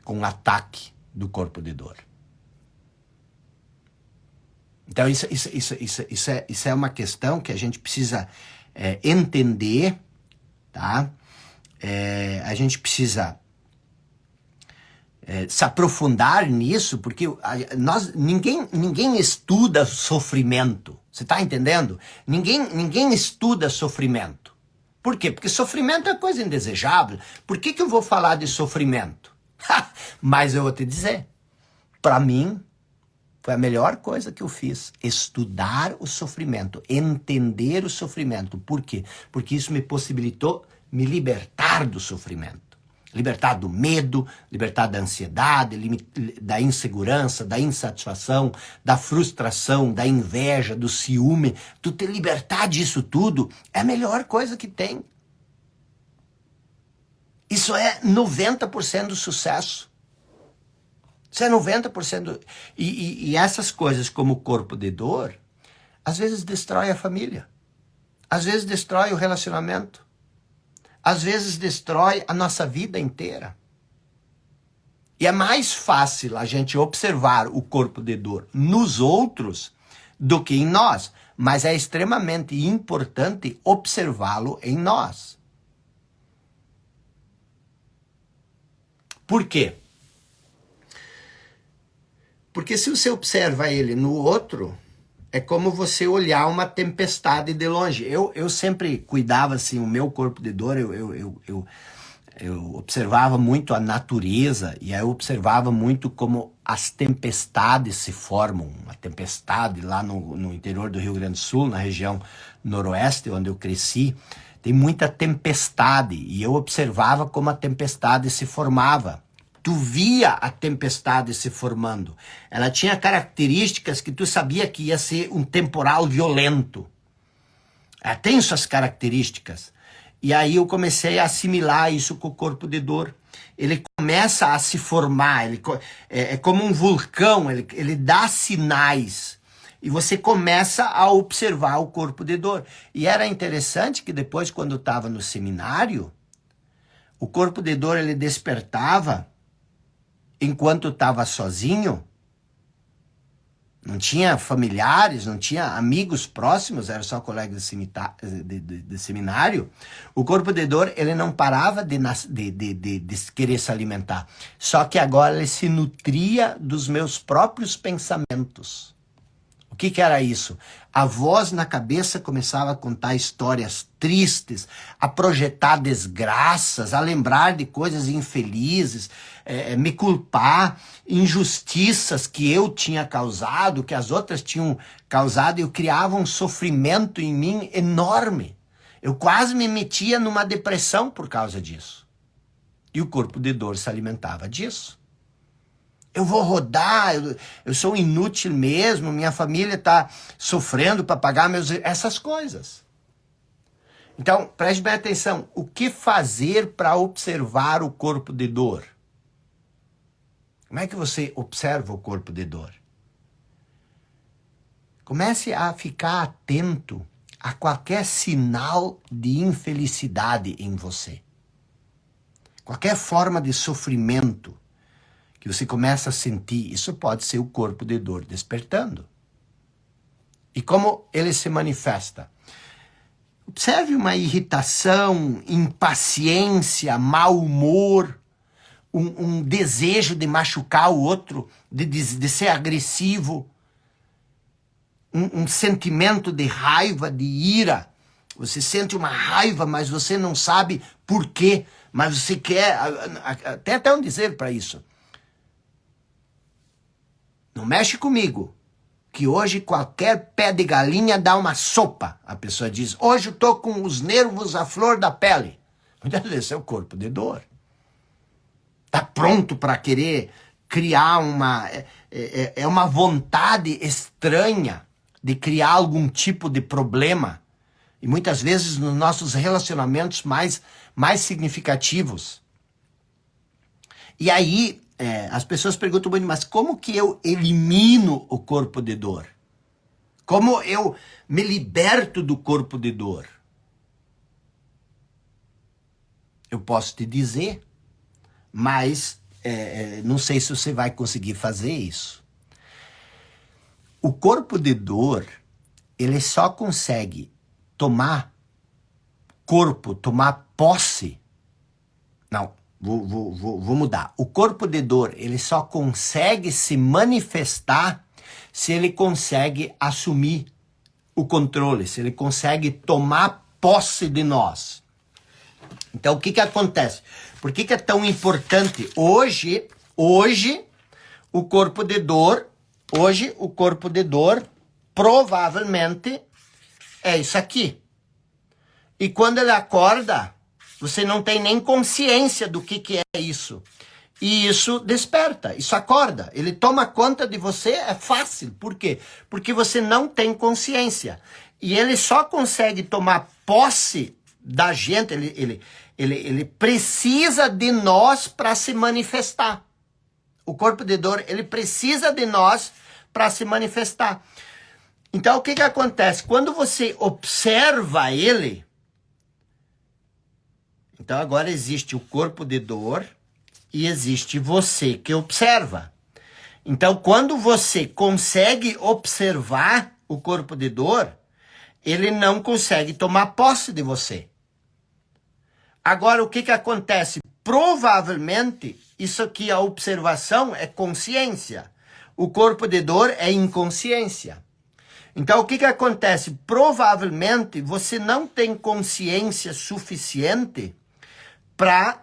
com um ataque do corpo de dor. Então isso é uma questão que a gente precisa entender, tá? A gente precisa se aprofundar nisso, porque ninguém estuda sofrimento. Você está entendendo? Ninguém estuda sofrimento. Por quê? Porque sofrimento é coisa indesejável. Por que eu vou falar de sofrimento? Mas eu vou te dizer, para mim, foi a melhor coisa que eu fiz, estudar o sofrimento, entender o sofrimento. Por quê? Porque isso me possibilitou me libertar do sofrimento. Libertar do medo, libertar da ansiedade, da insegurança, da insatisfação, da frustração, da inveja, do ciúme. Tu te libertar disso tudo é a melhor coisa que tem. Isso é 90% do sucesso. Isso é 90%. E essas coisas como o corpo de dor, às vezes destrói a família. Às vezes destrói o relacionamento. Às vezes destrói a nossa vida inteira. E é mais fácil a gente observar o corpo de dor nos outros do que em nós. Mas é extremamente importante observá-lo em nós. Por quê? Porque se você observa ele no outro, é como você olhar uma tempestade de longe. Eu sempre cuidava assim, o meu corpo de dor, eu observava muito a natureza e aí eu observava muito como as tempestades se formam. Uma tempestade lá no interior do Rio Grande do Sul, na região noroeste, onde eu cresci, tem muita tempestade e eu observava como a tempestade se formava. Tu via a tempestade se formando. Ela tinha características que tu sabia que ia ser um temporal violento. Ela tem suas características. E aí eu comecei a assimilar isso com o corpo de dor. Ele começa a se formar, é como um vulcão, ele dá sinais. E você começa a observar o corpo de dor. E era interessante que depois, quando eu estava no seminário, o corpo de dor ele despertava enquanto estava sozinho, não tinha familiares, não tinha amigos próximos, era só colegas de seminário, o corpo de dor ele não parava de querer se alimentar. Só que agora ele se nutria dos meus próprios pensamentos. O que era isso? A voz na cabeça começava a contar histórias tristes, a projetar desgraças, a lembrar de coisas infelizes, me culpar, injustiças que eu tinha causado, que as outras tinham causado, e eu criava um sofrimento em mim enorme. Eu quase me metia numa depressão por causa disso. E o corpo de dor se alimentava disso. Eu vou rodar, eu sou inútil mesmo, minha família está sofrendo para pagar essas coisas. Então, preste bem atenção. O que fazer para observar o corpo de dor? Como é que você observa o corpo de dor? Comece a ficar atento a qualquer sinal de infelicidade em você. Qualquer forma de sofrimento que você começa a sentir, isso pode ser o corpo de dor despertando. E como ele se manifesta? Observe uma irritação, impaciência, mau humor, um desejo de machucar o outro, de ser agressivo, um sentimento de raiva, de ira. Você sente uma raiva, mas você não sabe por quê, mas você quer, tem até um dizer para isso. Não mexe comigo, que hoje qualquer pé de galinha dá uma sopa. A pessoa diz, hoje eu tô com os nervos à flor da pele. Muitas vezes é o corpo de dor. Tá pronto para querer criar uma vontade estranha de criar algum tipo de problema. E muitas vezes nos nossos relacionamentos mais significativos. E aí, as pessoas perguntam muito, mas como que eu elimino o corpo de dor? Como eu me liberto do corpo de dor? Eu posso te dizer, mas não sei se você vai conseguir fazer isso. O corpo de dor, ele só consegue tomar posse. Não, vou mudar. O corpo de dor, ele só consegue se manifestar se ele consegue assumir o controle, se ele consegue tomar posse de nós. Então, o que acontece? Por que é tão importante? Hoje, o corpo de dor provavelmente é isso aqui. E quando ele acorda, você não tem nem consciência do que é isso. E isso desperta, isso acorda. Ele toma conta de você, é fácil. Por quê? Porque você não tem consciência. E ele só consegue tomar posse da gente, ele precisa de nós para se manifestar. O corpo de dor, ele precisa de nós para se manifestar. Então, o que acontece? Quando você observa ele, então agora existe o corpo de dor e existe você que observa. Então, quando você consegue observar o corpo de dor, ele não consegue tomar posse de você. Agora, o que acontece? Provavelmente, isso aqui, a observação é consciência. O corpo de dor é inconsciência. Então, o que acontece? Provavelmente, você não tem consciência suficiente para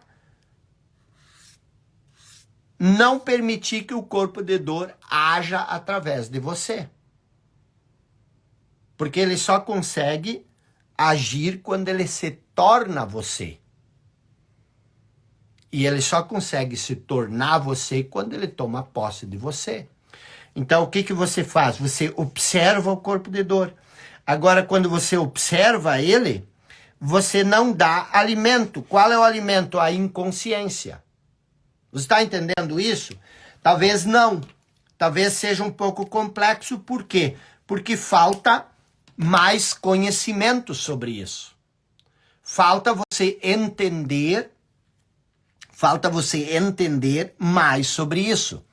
não permitir que o corpo de dor haja através de você. Porque ele só consegue agir quando ele se torna você. E ele só consegue se tornar você quando ele toma posse de você. Então, o que você faz? Você observa o corpo de dor. Agora, quando você observa ele, você não dá alimento. Qual é o alimento? A inconsciência. Você está entendendo isso? Talvez não. Talvez seja um pouco complexo. Por quê? Porque falta mais conhecimento sobre isso. Falta você entender mais sobre isso.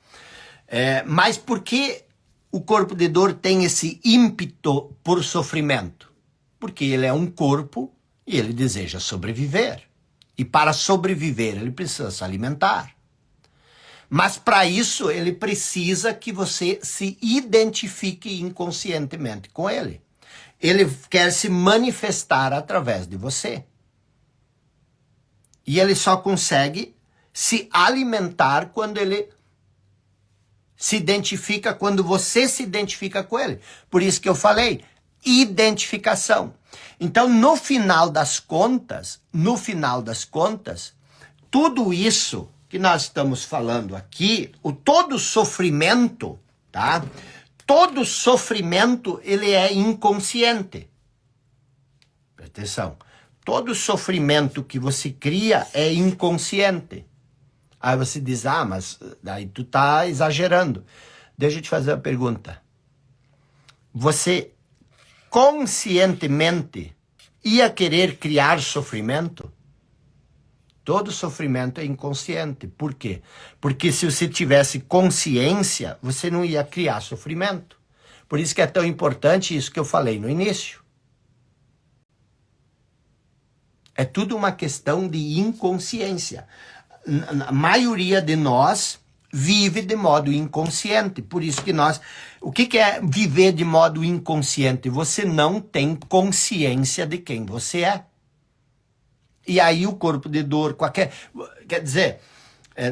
Mas por que o corpo de dor tem esse ímpeto por sofrimento? Porque ele é um corpo e ele deseja sobreviver. E para sobreviver, ele precisa se alimentar. Mas para isso, ele precisa que você se identifique inconscientemente com ele. Ele quer se manifestar através de você. E ele só consegue se alimentar quando ele se identifica, quando você se identifica com ele. Por isso que eu falei, identificação. Então, no final das contas, tudo isso que nós estamos falando aqui, todo sofrimento, tá? Todo sofrimento, ele é inconsciente. Presta atenção. Todo sofrimento que você cria é inconsciente. Aí você diz, mas daí tu tá exagerando. Deixa eu te fazer uma pergunta. Você conscientemente ia querer criar sofrimento? Todo sofrimento é inconsciente. Por quê? Porque se você tivesse consciência, você não ia criar sofrimento. Por isso que é tão importante isso que eu falei no início. É tudo uma questão de inconsciência. A maioria de nós vive de modo inconsciente. Por isso que o que é viver de modo inconsciente? Você não tem consciência de quem você é. E aí o corpo de dor, quer dizer,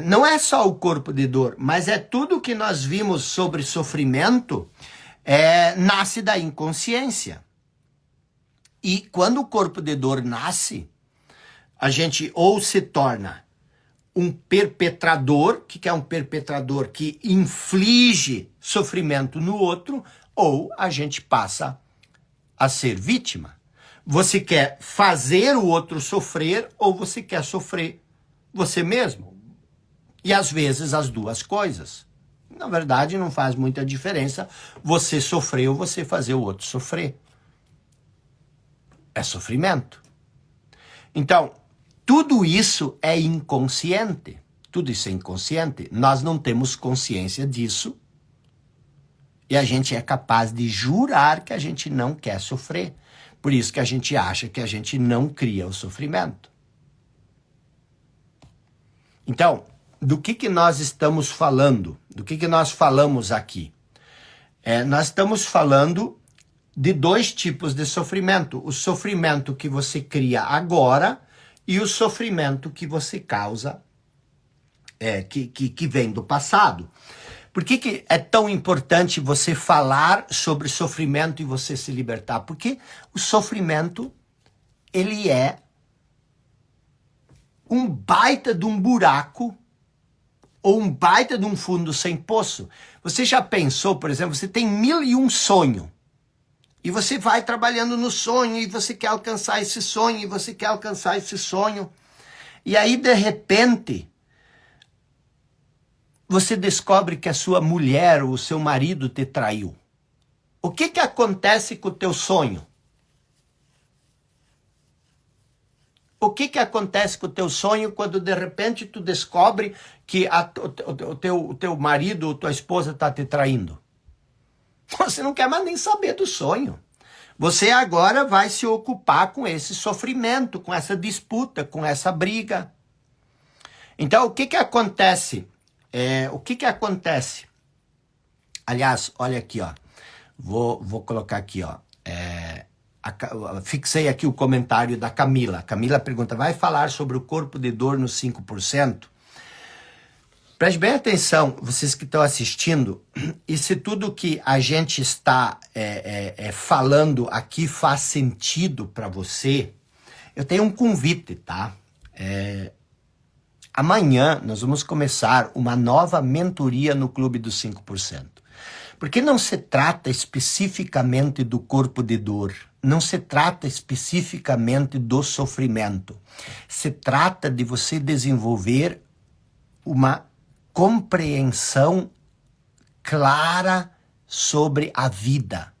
não é só o corpo de dor, mas é tudo que nós vimos sobre sofrimento, nasce da inconsciência. E quando o corpo de dor nasce, a gente ou se torna um perpetrador, que é um perpetrador que inflige sofrimento no outro, ou a gente passa a ser vítima. Você quer fazer o outro sofrer ou você quer sofrer você mesmo? E às vezes as duas coisas. Na verdade, não faz muita diferença você sofrer ou você fazer o outro sofrer. É sofrimento. Então, tudo isso é inconsciente. Tudo isso é inconsciente. Nós não temos consciência disso. E a gente é capaz de jurar que a gente não quer sofrer. Por isso que a gente acha que a gente não cria o sofrimento. Então, do que nós estamos falando? Do que nós falamos aqui? Nós estamos falando de dois tipos de sofrimento. O sofrimento que você cria agora e o sofrimento que você causa, que vem do passado. Por que é tão importante você falar sobre sofrimento e você se libertar? Porque o sofrimento, ele é um baita de um buraco ou um baita de um fundo sem poço. Você já pensou, por exemplo, você tem 1001 sonhos. E você vai trabalhando no sonho e você quer alcançar esse sonho e você quer alcançar esse sonho. E aí, de repente, você descobre que a sua mulher ou o seu marido te traiu. O que acontece com o teu sonho? O que acontece com o teu sonho quando de repente tu descobre que o teu marido ou tua esposa está te traindo? Você não quer mais nem saber do sonho. Você agora vai se ocupar com esse sofrimento, com essa disputa, com essa briga. Então, o que acontece? O que acontece? Aliás, olha aqui, ó. Vou colocar aqui, ó. Fixei aqui o comentário da Camila. Camila pergunta, vai falar sobre o corpo de dor nos 5%? Preste bem atenção, vocês que estão assistindo, e se tudo que a gente está falando aqui faz sentido para você, eu tenho um convite, tá? Amanhã nós vamos começar uma nova mentoria no Clube dos 5%. Porque não se trata especificamente do corpo de dor, não se trata especificamente do sofrimento. Se trata de você desenvolver uma compreensão clara sobre a vida.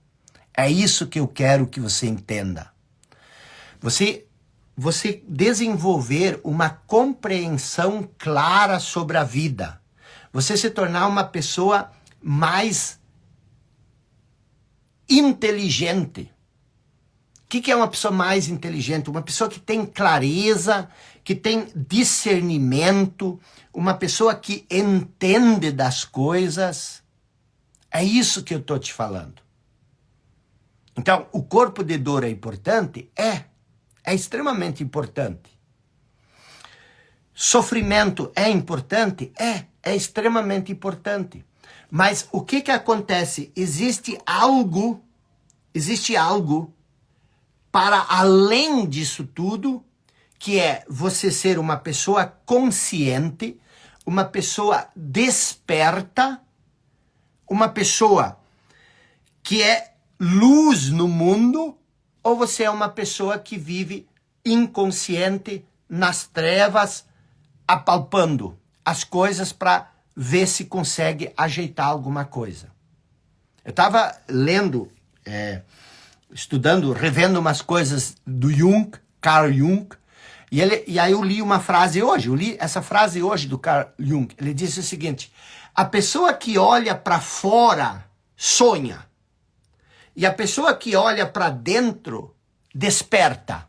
É isso que eu quero que você entenda. Você desenvolver uma compreensão clara sobre a vida. Você se tornar uma pessoa mais inteligente. O que é uma pessoa mais inteligente? Uma pessoa que tem clareza, que tem discernimento, uma pessoa que entende das coisas. É isso que eu estou te falando. Então, o corpo de dor é importante? É extremamente importante. Sofrimento é importante? É extremamente importante. Mas o que acontece? Existe algo para além disso tudo, que é você ser uma pessoa consciente, uma pessoa desperta, uma pessoa que é luz no mundo, ou você é uma pessoa que vive inconsciente nas trevas, apalpando as coisas para ver se consegue ajeitar alguma coisa. Eu estava lendo, estudando, revendo umas coisas do Jung, Carl Jung, e aí eu li uma frase hoje, essa frase hoje do Carl Jung. Ele disse o seguinte: a pessoa que olha para fora sonha, e a pessoa que olha para dentro desperta.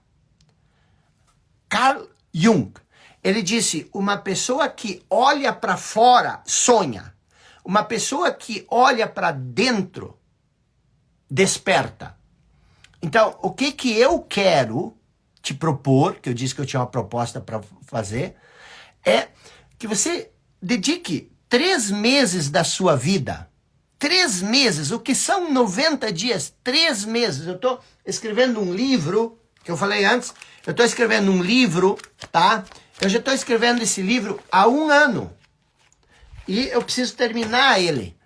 Carl Jung. Ele disse, uma pessoa que olha para fora sonha. Uma pessoa que olha para dentro desperta. Então, o que eu quero te propor, que eu disse que eu tinha uma proposta para fazer, é que você dedique 3 meses da sua vida. 3 meses, o que são 90 dias? 3 meses. Eu estou escrevendo um livro, que eu falei antes, eu estou escrevendo um livro, tá? Eu já estou escrevendo esse livro há 1 ano. E eu preciso terminar ele.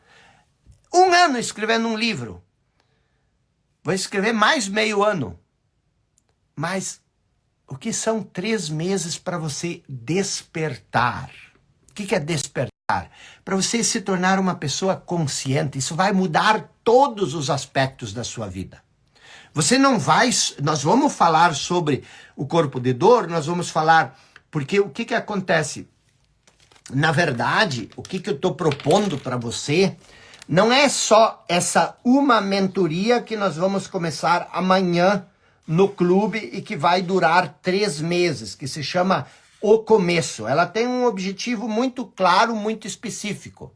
1 ano escrevendo um livro. Vou escrever mais meio ano. Mas o que são 3 meses para você despertar? O que é despertar? Para você se tornar uma pessoa consciente. Isso vai mudar todos os aspectos da sua vida. Você não vai... Nós vamos falar sobre o corpo de dor, nós vamos falar... Porque o que acontece? Na verdade, o que eu estou propondo para você não é só essa uma mentoria que nós vamos começar amanhã no clube e que vai durar 3 meses, que se chama O Começo. Ela tem um objetivo muito claro, muito específico.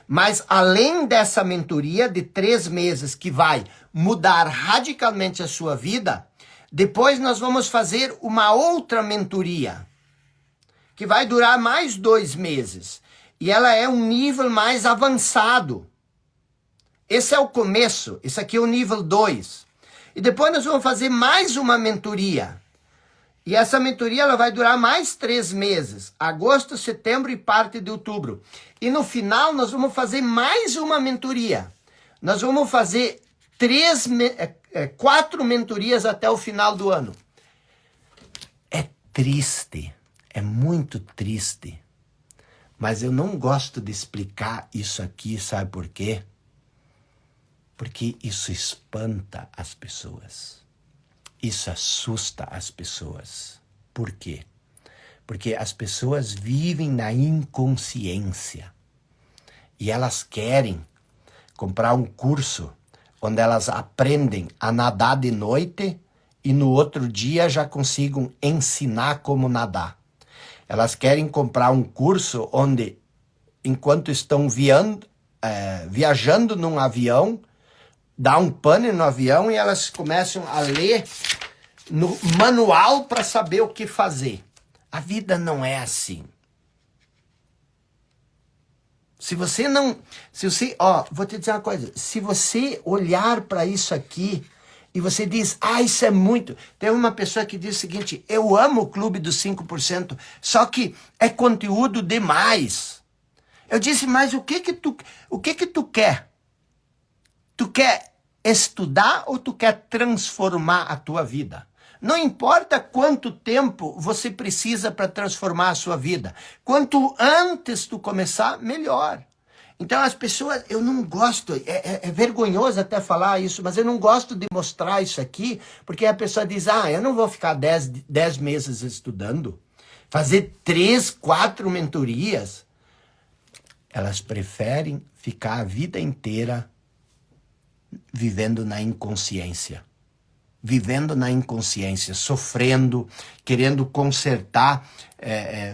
Mas além dessa mentoria de 3 meses que vai mudar radicalmente a sua vida, depois nós vamos fazer uma outra mentoria que vai durar mais 2 meses. E ela é um nível mais avançado. Esse é o começo. Esse aqui é o nível 2. E depois nós vamos fazer mais uma mentoria. E essa mentoria ela vai durar mais 3 meses. Agosto, setembro e parte de outubro. E no final nós vamos fazer mais uma mentoria. Nós vamos fazer 4 mentorias até o final do ano. É triste. É muito triste, mas eu não gosto de explicar isso aqui, sabe por quê? Porque isso espanta as pessoas, isso assusta as pessoas. Por quê? Porque as pessoas vivem na inconsciência e elas querem comprar um curso onde elas aprendem a nadar de noite e no outro dia já consigam ensinar como nadar. Elas querem comprar um curso onde, enquanto estão viajando num avião, dá um pane no avião e elas começam a ler no manual para saber o que fazer. A vida não é assim. Vou te dizer uma coisa, se você olhar para isso aqui, e você diz, isso é muito. Tem uma pessoa que diz o seguinte, eu amo o Clube dos 5%, só que é conteúdo demais. Eu disse, mas o que que tu quer? Tu quer estudar ou tu quer transformar a tua vida? Não importa quanto tempo você precisa para transformar a sua vida. Quanto antes tu começar, melhor. Então as pessoas, eu não gosto, é vergonhoso até falar isso, mas eu não gosto de mostrar isso aqui, porque a pessoa diz, eu não vou ficar 10 meses estudando, fazer 3, 4 mentorias. Elas preferem ficar a vida inteira vivendo na inconsciência. Sofrendo, querendo consertar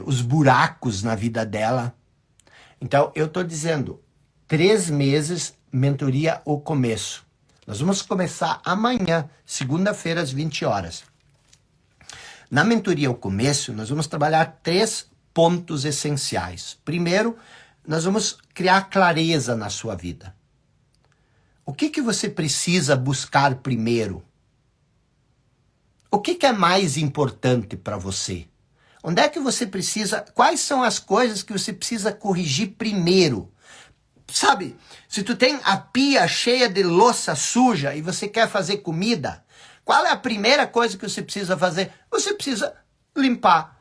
os buracos na vida dela. Então, eu estou dizendo, 3 meses, mentoria O Começo. Nós vamos começar amanhã, segunda-feira, às 20 horas. Na mentoria O Começo, nós vamos trabalhar 3 pontos essenciais. Primeiro, nós vamos criar clareza na sua vida. O que você precisa buscar primeiro? O que é mais importante para você? Onde é que você precisa... Quais são as coisas que você precisa corrigir primeiro? Sabe, se tu tem a pia cheia de louça suja e você quer fazer comida, qual é a primeira coisa que você precisa fazer? Você precisa limpar,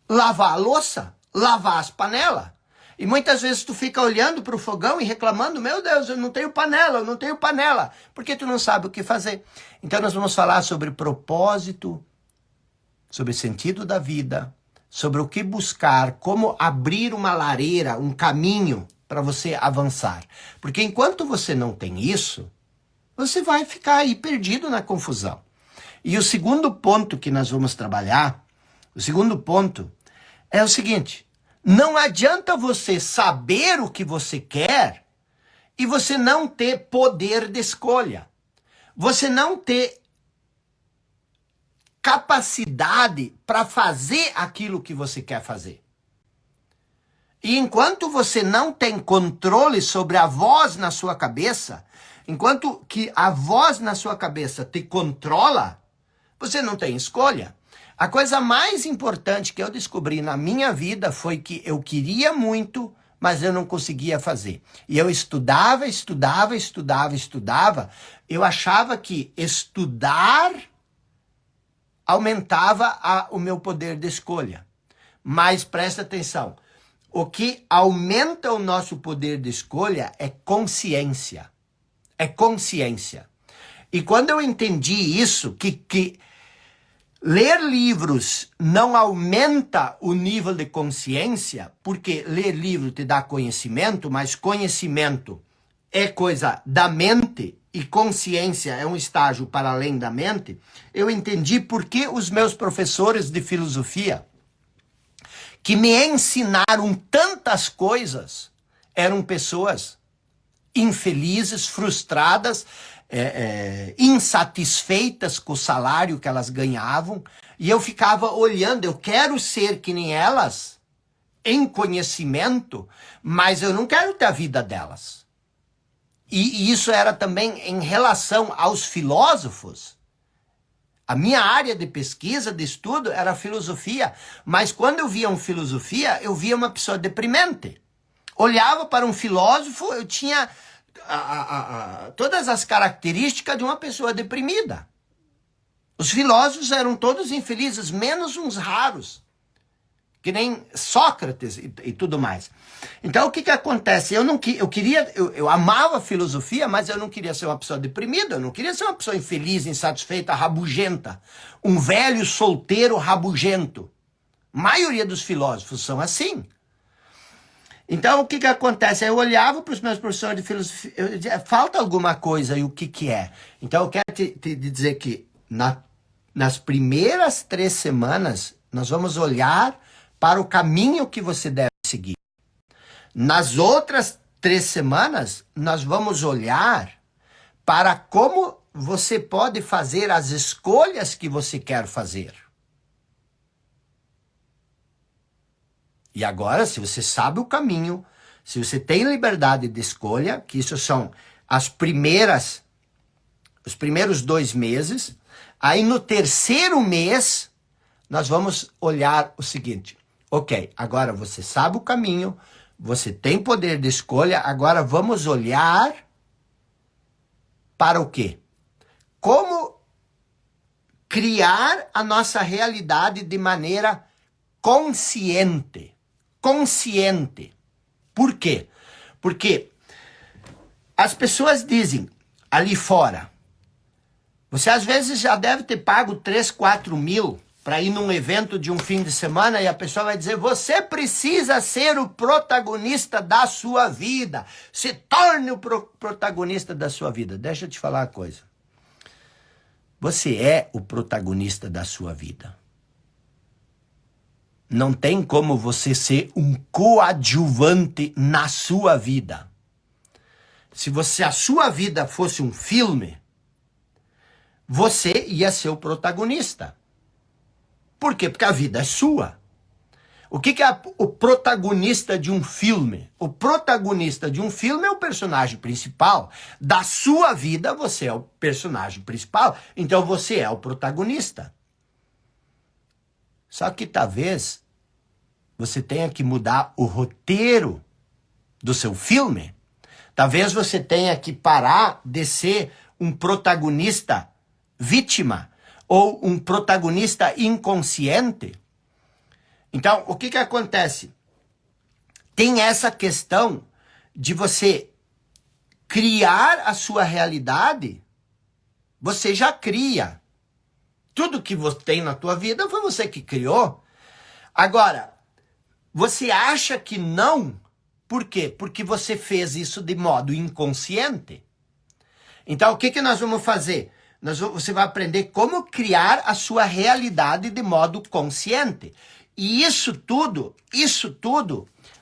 lavar a louça, lavar as panelas. E muitas vezes tu fica olhando para o fogão e reclamando, meu Deus, eu não tenho panela, porque tu não sabe o que fazer. Então nós vamos falar sobre propósito, sobre sentido da vida, sobre o que buscar, como abrir uma lareira, um caminho para você avançar. Porque enquanto você não tem isso, você vai ficar aí perdido na confusão. E o segundo ponto que nós vamos trabalhar O segundo ponto é o seguinte: não adianta você saber o que você quer e você não ter poder de escolha. Você não ter capacidade para fazer aquilo que você quer fazer. E enquanto você não tem controle sobre a voz na sua cabeça, enquanto que a voz na sua cabeça te controla, você não tem escolha. A coisa mais importante que eu descobri na minha vida foi que eu queria muito, mas eu não conseguia fazer. E eu estudava. Eu achava que estudar aumentava o meu poder de escolha. Mas presta atenção, o que aumenta o nosso poder de escolha é consciência. É consciência. E quando eu entendi isso, que ler livros não aumenta o nível de consciência, porque ler livro te dá conhecimento, mas conhecimento é coisa da mente e consciência é um estágio para além da mente, eu entendi por que os meus professores de filosofia, que me ensinaram tantas coisas, eram pessoas infelizes, frustradas, insatisfeitas com o salário que elas ganhavam, e eu ficava olhando, eu quero ser que nem elas, em conhecimento, mas eu não quero ter a vida delas. E isso era também em relação aos filósofos. A minha área de pesquisa, de estudo, era filosofia, mas quando eu via uma filosofia, eu via uma pessoa deprimente. Olhava para um filósofo, eu tinha todas as características de uma pessoa deprimida. Os filósofos eram todos infelizes, menos uns raros, que nem Sócrates e tudo mais. Então, o que acontece? Eu amava a filosofia, mas eu não queria ser uma pessoa deprimida, eu não queria ser uma pessoa infeliz, insatisfeita, rabugenta, um velho solteiro rabugento. A maioria dos filósofos são assim. Então, o que acontece? Eu olhava para os meus professores de filosofia, eu dizia, falta alguma coisa, e o que é? Então, eu quero te dizer que nas primeiras 3 semanas, nós vamos olhar para o caminho que você deve seguir. Nas outras 3 semanas, nós vamos olhar para como você pode fazer as escolhas que você quer fazer. E agora, se você sabe o caminho, se você tem liberdade de escolha, que isso são os primeiros 2 meses, aí no 3º mês, nós vamos olhar o seguinte: ok, agora você sabe o caminho, você tem poder de escolha, agora vamos olhar para o quê? Como criar a nossa realidade de maneira consciente. Consciente. Por quê? Porque as pessoas dizem ali fora, você às vezes já deve ter pago 3, 4 mil para ir num evento de um fim de semana e a pessoa vai dizer, você precisa ser o protagonista da sua vida. Se torne o protagonista da sua vida. Deixa eu te falar uma coisa. Você é o protagonista da sua vida. Não tem como você ser um coadjuvante na sua vida. Se a sua vida fosse um filme, você ia ser o protagonista. Por quê? Porque a vida é sua. O que é o protagonista de um filme? O protagonista de um filme é o personagem principal. Da sua vida, você é o personagem principal. Então, você é o protagonista. Só que talvez você tenha que mudar o roteiro do seu filme. Talvez você tenha que parar de ser um protagonista vítima ou um protagonista inconsciente. Então, o que acontece? Tem essa questão de você criar a sua realidade, você já cria. Tudo que você tem na tua vida foi você que criou. Agora, você acha que não? Por quê? Porque você fez isso de modo inconsciente. Então, o que nós vamos fazer? Você vai aprender como criar a sua realidade de modo consciente. E isso tudo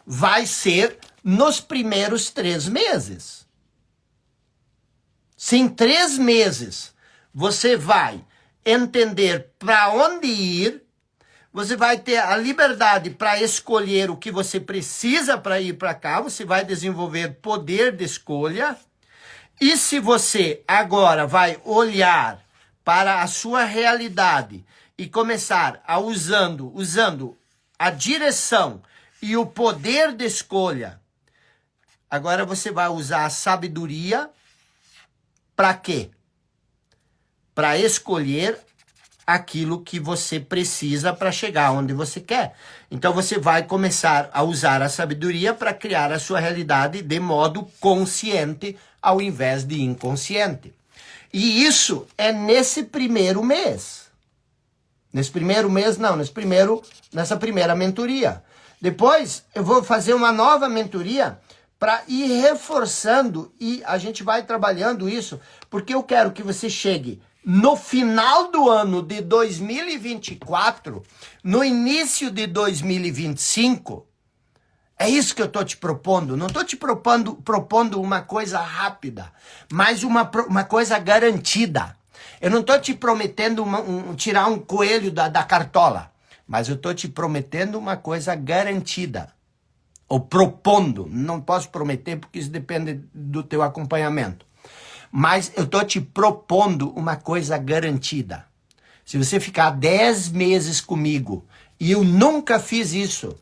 vai ser nos primeiros 3 meses. Se em 3 meses você vai entender para onde ir, você vai ter a liberdade para escolher o que você precisa para ir para cá, você vai desenvolver poder de escolha. E se você agora vai olhar para a sua realidade e começar a usando a direção e o poder de escolha, agora você vai usar a sabedoria para quê? Para escolher aquilo que você precisa para chegar onde você quer. Então você vai começar a usar a sabedoria para criar a sua realidade de modo consciente ao invés de inconsciente. E isso é nesse primeiro mês. Nessa primeira mentoria. Depois eu vou fazer uma nova mentoria para ir reforçando e a gente vai trabalhando isso, porque eu quero que você chegue no final do ano de 2024, no início de 2025, é isso que eu estou te propondo. Não estou te propondo uma coisa rápida, mas uma coisa garantida. Eu não estou te prometendo tirar um coelho da cartola, mas eu estou te prometendo uma coisa garantida. Ou propondo, não posso prometer porque isso depende do teu acompanhamento. Mas eu estou te propondo uma coisa garantida. Se você ficar 10 meses comigo, e eu nunca fiz isso,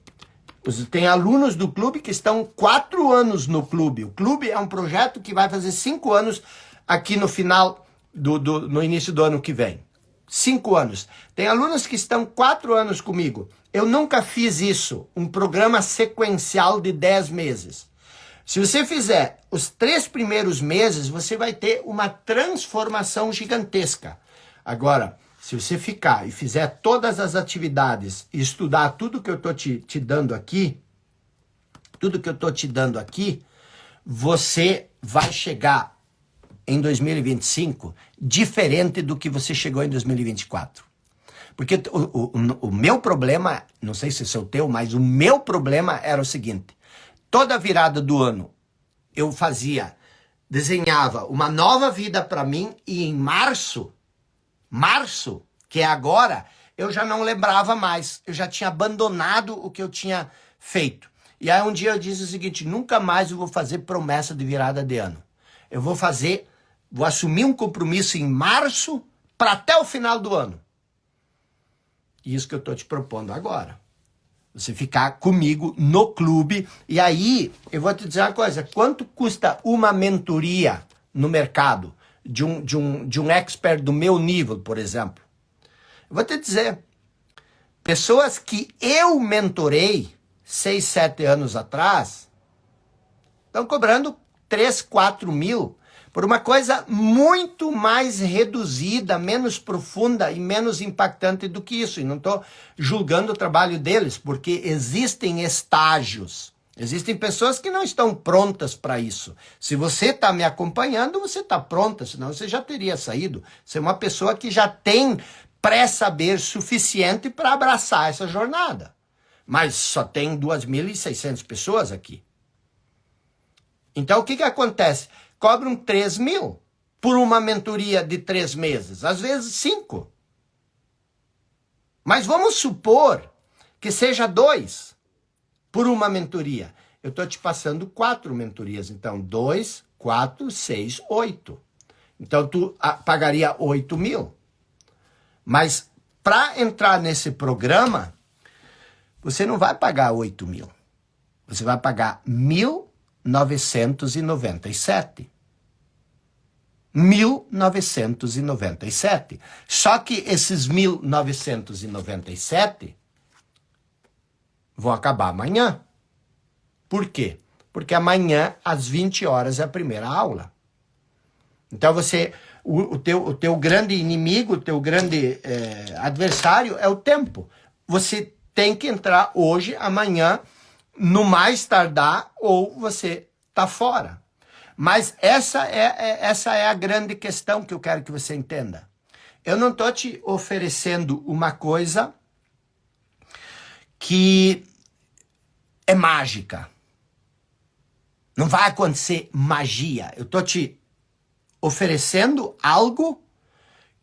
tem alunos do clube que estão 4 anos no clube. O clube é um projeto que vai fazer 5 anos aqui no final, no início do ano que vem. 5 anos. Tem alunos que estão 4 anos comigo. Eu nunca fiz isso, um programa sequencial de 10 meses. Se você fizer os 3 primeiros meses, você vai ter uma transformação gigantesca. Agora, se você ficar e fizer todas as atividades e estudar tudo que eu estou te dando aqui, você vai chegar em 2025 diferente do que você chegou em 2024. Porque o meu problema, não sei se é o teu, mas o meu problema era o seguinte. Toda virada do ano, eu desenhava uma nova vida para mim e em março, que é agora, eu já não lembrava mais. Eu já tinha abandonado o que eu tinha feito. E aí um dia eu disse o seguinte, nunca mais eu vou fazer promessa de virada de ano. Eu vou assumir um compromisso em março para até o final do ano. Isso que eu estou te propondo agora. Você ficar comigo no clube. E aí, eu vou te dizer uma coisa. Quanto custa uma mentoria no mercado de um expert do meu nível, por exemplo? Eu vou te dizer. Pessoas que eu mentorei 6, 7 anos atrás estão cobrando 3, 4 mil por uma coisa muito mais reduzida, menos profunda e menos impactante do que isso. E não estou julgando o trabalho deles, porque existem estágios. Existem pessoas que não estão prontas para isso. Se você está me acompanhando, você está pronta, senão você já teria saído. Você é uma pessoa que já tem pré-saber suficiente para abraçar essa jornada. Mas só tem 2.600 pessoas aqui. Então, o que acontece? Cobram 3 mil por uma mentoria de 3 meses, às vezes 5. Mas vamos supor que seja 2 por uma mentoria. Eu estou te passando 4 mentorias, então 2, 4, 6, 8. Então tu pagaria 8 mil. Mas para entrar nesse programa, você não vai pagar 8 mil. Você vai pagar 1.997. 1.997. Só que esses 1.997 vão acabar amanhã. Por quê? Porque amanhã, às 20 horas, é a primeira aula. Então o teu grande inimigo, o teu grande adversário é o tempo. Você tem que entrar hoje, amanhã, no mais tardar, ou você está fora. Mas essa é a grande questão que eu quero que você entenda. Eu não estou te oferecendo uma coisa que é mágica. Não vai acontecer magia. Eu estou te oferecendo algo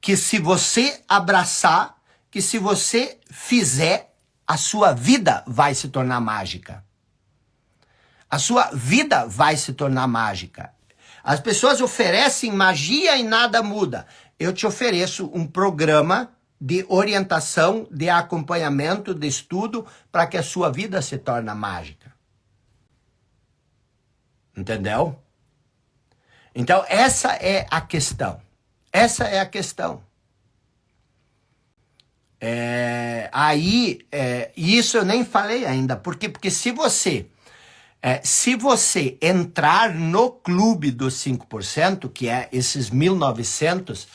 que, se você abraçar, que se você fizer, a sua vida vai se tornar mágica. A sua vida vai se tornar mágica. As pessoas oferecem magia e nada muda. Eu te ofereço um programa de orientação, de acompanhamento, de estudo, para que a sua vida se torne mágica. Entendeu? Então, essa é a questão. Essa é a questão. Isso eu nem falei ainda. Por quê? Porque se você entrar no clube dos 5%, que é esses 1.900,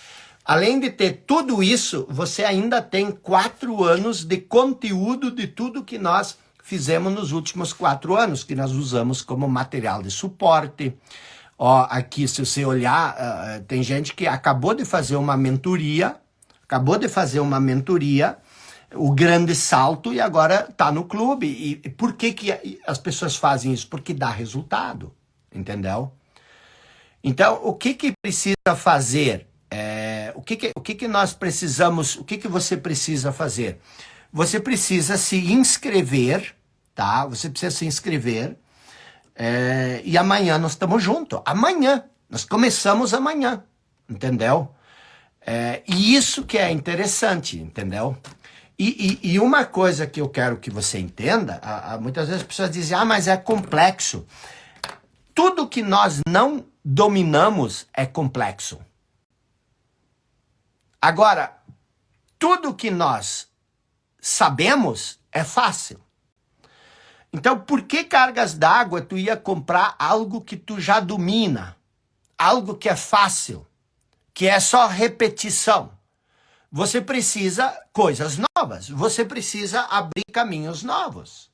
além de ter tudo isso, você ainda tem 4 anos de conteúdo de tudo que nós fizemos nos últimos 4 anos, que nós usamos como material de suporte. Ó, aqui, se você olhar, tem gente que acabou de fazer uma mentoria, o grande salto, e agora está no clube. E por que as pessoas fazem isso? Porque dá resultado, entendeu? Então, o que precisa fazer? O que nós precisamos, o que você precisa fazer? Você precisa se inscrever, tá? Você precisa se inscrever, e amanhã nós estamos juntos. Amanhã, nós começamos amanhã, entendeu? E isso que é interessante, entendeu? E uma coisa que eu quero que você entenda, muitas vezes as pessoas dizem, mas é complexo. Tudo que nós não dominamos é complexo. Agora, tudo que nós sabemos é fácil. Então, por que cargas d'água tu ia comprar algo que tu já domina? Algo que é fácil, que é só repetição. Você precisa coisas novas, você precisa abrir caminhos novos.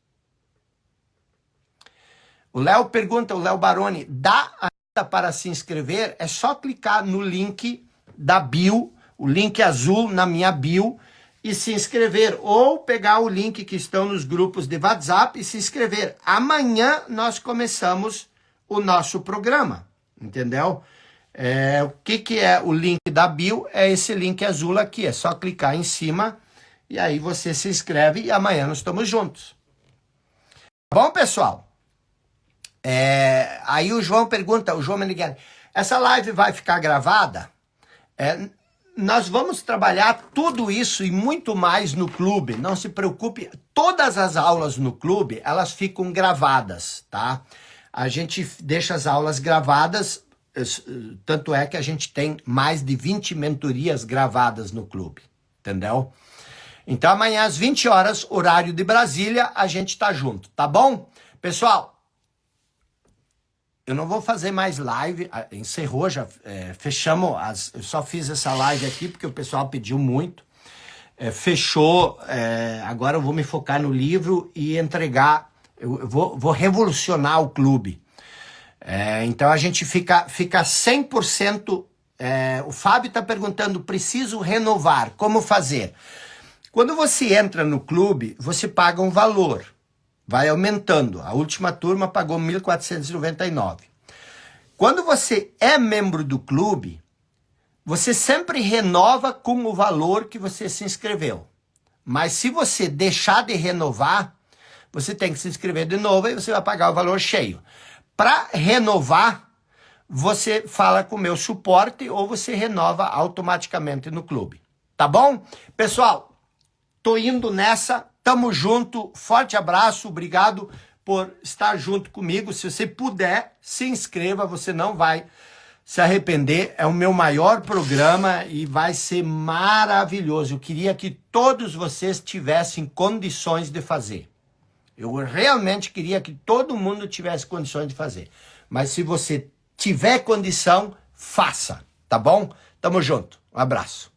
O Léo pergunta, o Léo Baroni, dá ainda para se inscrever? É só clicar no link da bio, o link azul na minha bio, e se inscrever. Ou pegar o link que estão nos grupos de WhatsApp e se inscrever. Amanhã nós começamos o nosso programa, entendeu? O que é o link da bio? É esse link azul aqui, é só clicar em cima e aí você se inscreve e amanhã nós estamos juntos. Tá bom, pessoal? Aí o João pergunta, o João Meneghelli, essa live vai ficar gravada? Nós vamos trabalhar tudo isso e muito mais no clube, não se preocupe, todas as aulas no clube, elas ficam gravadas, tá? A gente deixa as aulas gravadas. Tanto é que a gente tem mais de 20 mentorias gravadas no clube, entendeu? Então amanhã às 20 horas, horário de Brasília, a gente tá junto, tá bom? Pessoal, eu não vou fazer mais live, encerrou, já fechamos, eu só fiz essa live aqui porque o pessoal pediu muito, fechou, agora eu vou me focar no livro e entregar, eu vou revolucionar o clube. Então a gente fica 100%. O Fábio está perguntando, preciso renovar, como fazer? Quando você entra no clube, você paga um valor, vai aumentando. A última turma pagou 1.499. Quando você é membro do clube, você sempre renova com o valor que você se inscreveu. Mas se você deixar de renovar, você tem que se inscrever de novo e você vai pagar o valor cheio. Para renovar, você fala com o meu suporte ou você renova automaticamente no clube. Tá bom? Pessoal, tô indo nessa, tamo junto, forte abraço, obrigado por estar junto comigo. Se você puder, se inscreva, você não vai se arrepender. É o meu maior programa e vai ser maravilhoso. Eu queria que todos vocês tivessem condições de fazer. Eu realmente queria que todo mundo tivesse condições de fazer. Mas se você tiver condição, faça, tá bom? Tamo junto. Um abraço.